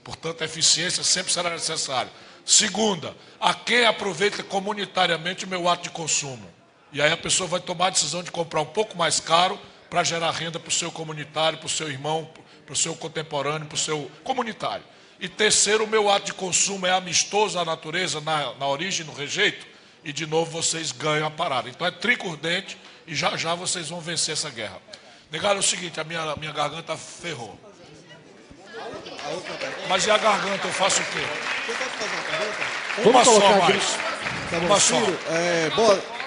S1: Portanto, a eficiência sempre será necessária. Segunda, a quem aproveita comunitariamente o meu ato de consumo? E aí a pessoa vai tomar a decisão de comprar um pouco mais caro para gerar renda para o seu comunitário, para o seu irmão, para o seu contemporâneo, para o seu comunitário. E terceiro, o meu ato de consumo é amistoso à natureza, na origem e no rejeito, e de novo vocês ganham a parada. Então é tricurdente e já já vocês vão vencer essa guerra. Negado, é o seguinte, a minha garganta ferrou. Mas e a garganta, eu faço o quê? Uma só mais. Uma só.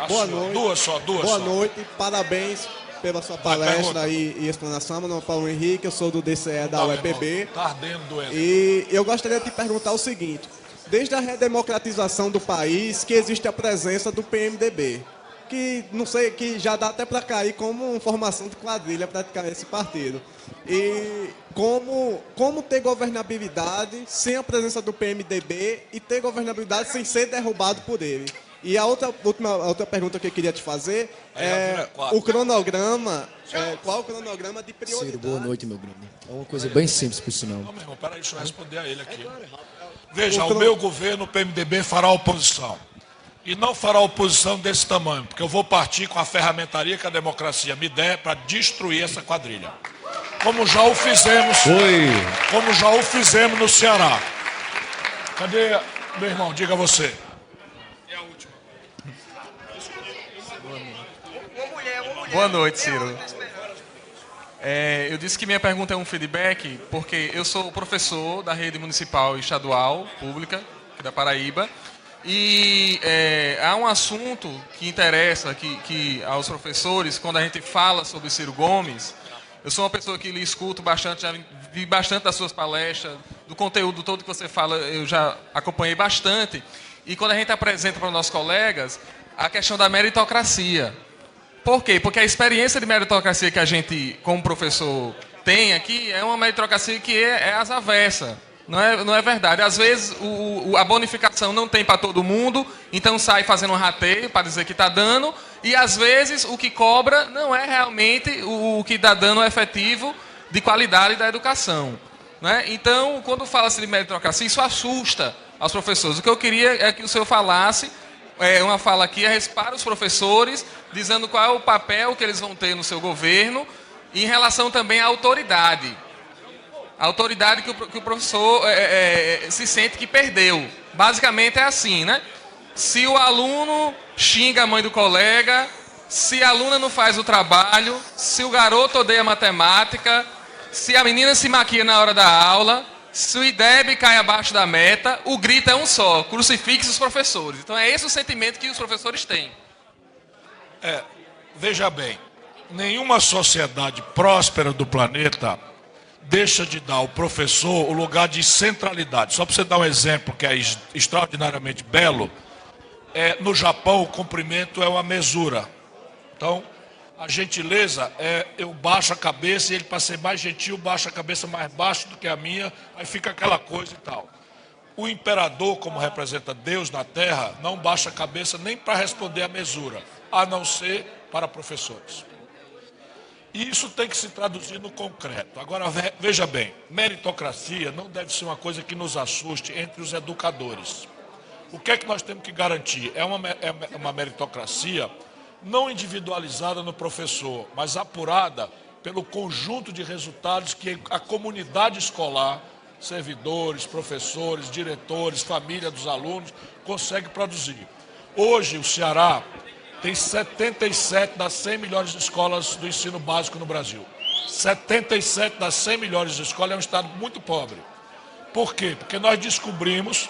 S12: Boa noite.
S1: Duas só.
S12: Boa noite, parabéns pela sua palestra e explanação. Meu nome é Paulo Henrique, eu sou do DCE da UEPB.
S1: Tá ardendo, doendo.
S12: E eu gostaria de te perguntar o seguinte: desde a redemocratização do país, que existe a presença do PMDB, que não sei, que já dá até para cair como uma formação de quadrilha praticamente esse partido. E como ter governabilidade sem a presença do PMDB e ter governabilidade sem ser derrubado por ele? E a outra pergunta que eu queria te fazer é o cronograma. Qual o cronograma de prioridade?
S14: Ciro, boa noite, meu grande. É uma coisa bem simples, por sinal.
S1: Não, meu irmão, peraí, deixa eu responder a ele aqui. Veja, o meu governo, o PMDB, fará oposição. E não fará oposição desse tamanho, porque eu vou partir com a ferramentaria que a democracia me der para destruir essa quadrilha. Como já o fizemos no Ceará. Cadê, meu irmão? Diga você. É a última.
S15: Boa noite, Ciro. Eu disse que minha pergunta é um feedback, porque eu sou professor da rede municipal e estadual, pública, aqui da Paraíba, e há um assunto que interessa que aos professores, quando a gente fala sobre Ciro Gomes. Eu sou uma pessoa que lhe escuto bastante, já vi bastante das suas palestras, do conteúdo todo que você fala, eu já acompanhei bastante. E quando a gente apresenta para os nossos colegas a questão da meritocracia. Por quê? Porque a experiência de meritocracia que a gente, como professor, tem aqui é uma meritocracia que é às avessas. Não é verdade. Às vezes a bonificação não tem para todo mundo, então sai fazendo um rateio para dizer que está dando, e às vezes o que cobra não é realmente o que está dando efetivo de qualidade da educação. Né? Então, quando fala-se de meritocracia, isso assusta aos professores. O que eu queria é que o senhor falasse uma fala aqui para os professores, dizendo qual é o papel que eles vão ter no seu governo, e em relação também à autoridade. A autoridade que o professor se sente que perdeu. Basicamente é assim, né? Se o aluno xinga a mãe do colega, se a aluna não faz o trabalho, se o garoto odeia matemática, se a menina se maquia na hora da aula, se o IDEB cai abaixo da meta, o grito é um só: crucifixe os professores. Então é esse o sentimento que os professores têm.
S1: Veja bem, nenhuma sociedade próspera do planeta deixa de dar ao professor o lugar de centralidade. Só para você dar um exemplo que é extraordinariamente belo, no Japão o cumprimento é uma mesura. Então, a gentileza eu baixo a cabeça e ele, para ser mais gentil, baixa a cabeça mais baixo do que a minha, aí fica aquela coisa e tal. O imperador, como representa Deus na terra, não baixa a cabeça nem para responder a mesura, a não ser para professores. E isso tem que se traduzir no concreto. Agora, veja bem, meritocracia não deve ser uma coisa que nos assuste entre os educadores. O que é que nós temos que garantir? É uma meritocracia não individualizada no professor, mas apurada pelo conjunto de resultados que a comunidade escolar, servidores, professores, diretores, família dos alunos, consegue produzir. Hoje, o Ceará tem 77 das 100 melhores escolas do ensino básico no Brasil. 77 das 100 melhores escolas é um estado muito pobre. Por quê? Porque nós descobrimos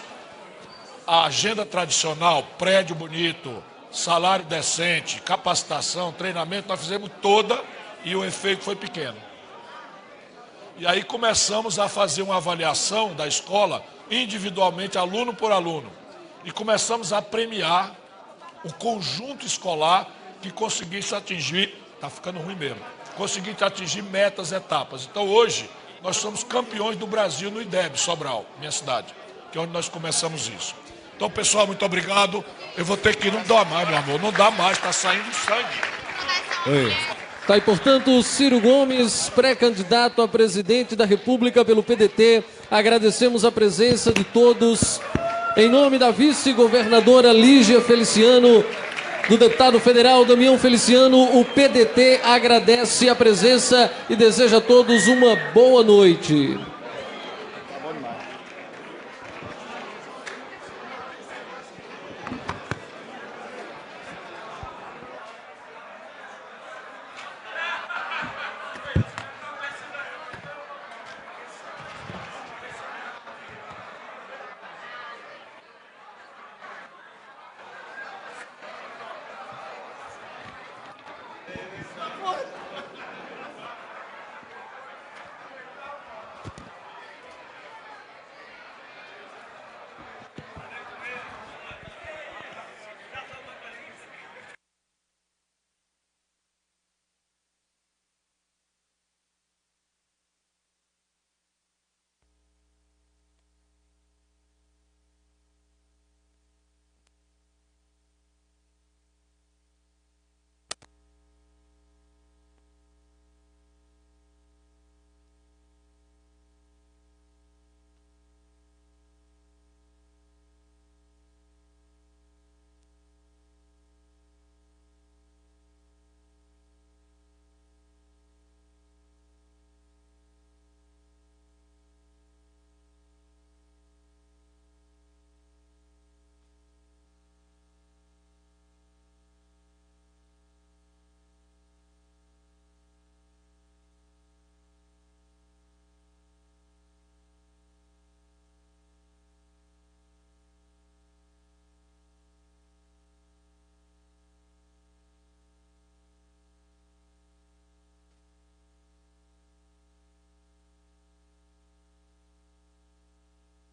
S1: a agenda tradicional, prédio bonito, salário decente, capacitação, treinamento, nós fizemos toda e o efeito foi pequeno. E aí começamos a fazer uma avaliação da escola individualmente, aluno por aluno. E começamos a premiar o conjunto escolar que conseguisse atingir, está ficando ruim mesmo, conseguisse atingir metas, etapas. Então hoje nós somos campeões do Brasil no IDEB, Sobral, minha cidade, que é onde nós começamos isso. Então, pessoal, muito obrigado. Eu vou ter que ir, não dá mais, meu amor, não dá mais, está saindo sangue.
S2: Tá aí, portanto, Ciro Gomes, pré-candidato a presidente da República pelo PDT. Agradecemos a presença de todos. Em nome da vice-governadora Lígia Feliciano, do deputado federal Damião Feliciano, o PDT agradece a presença e deseja a todos uma boa noite.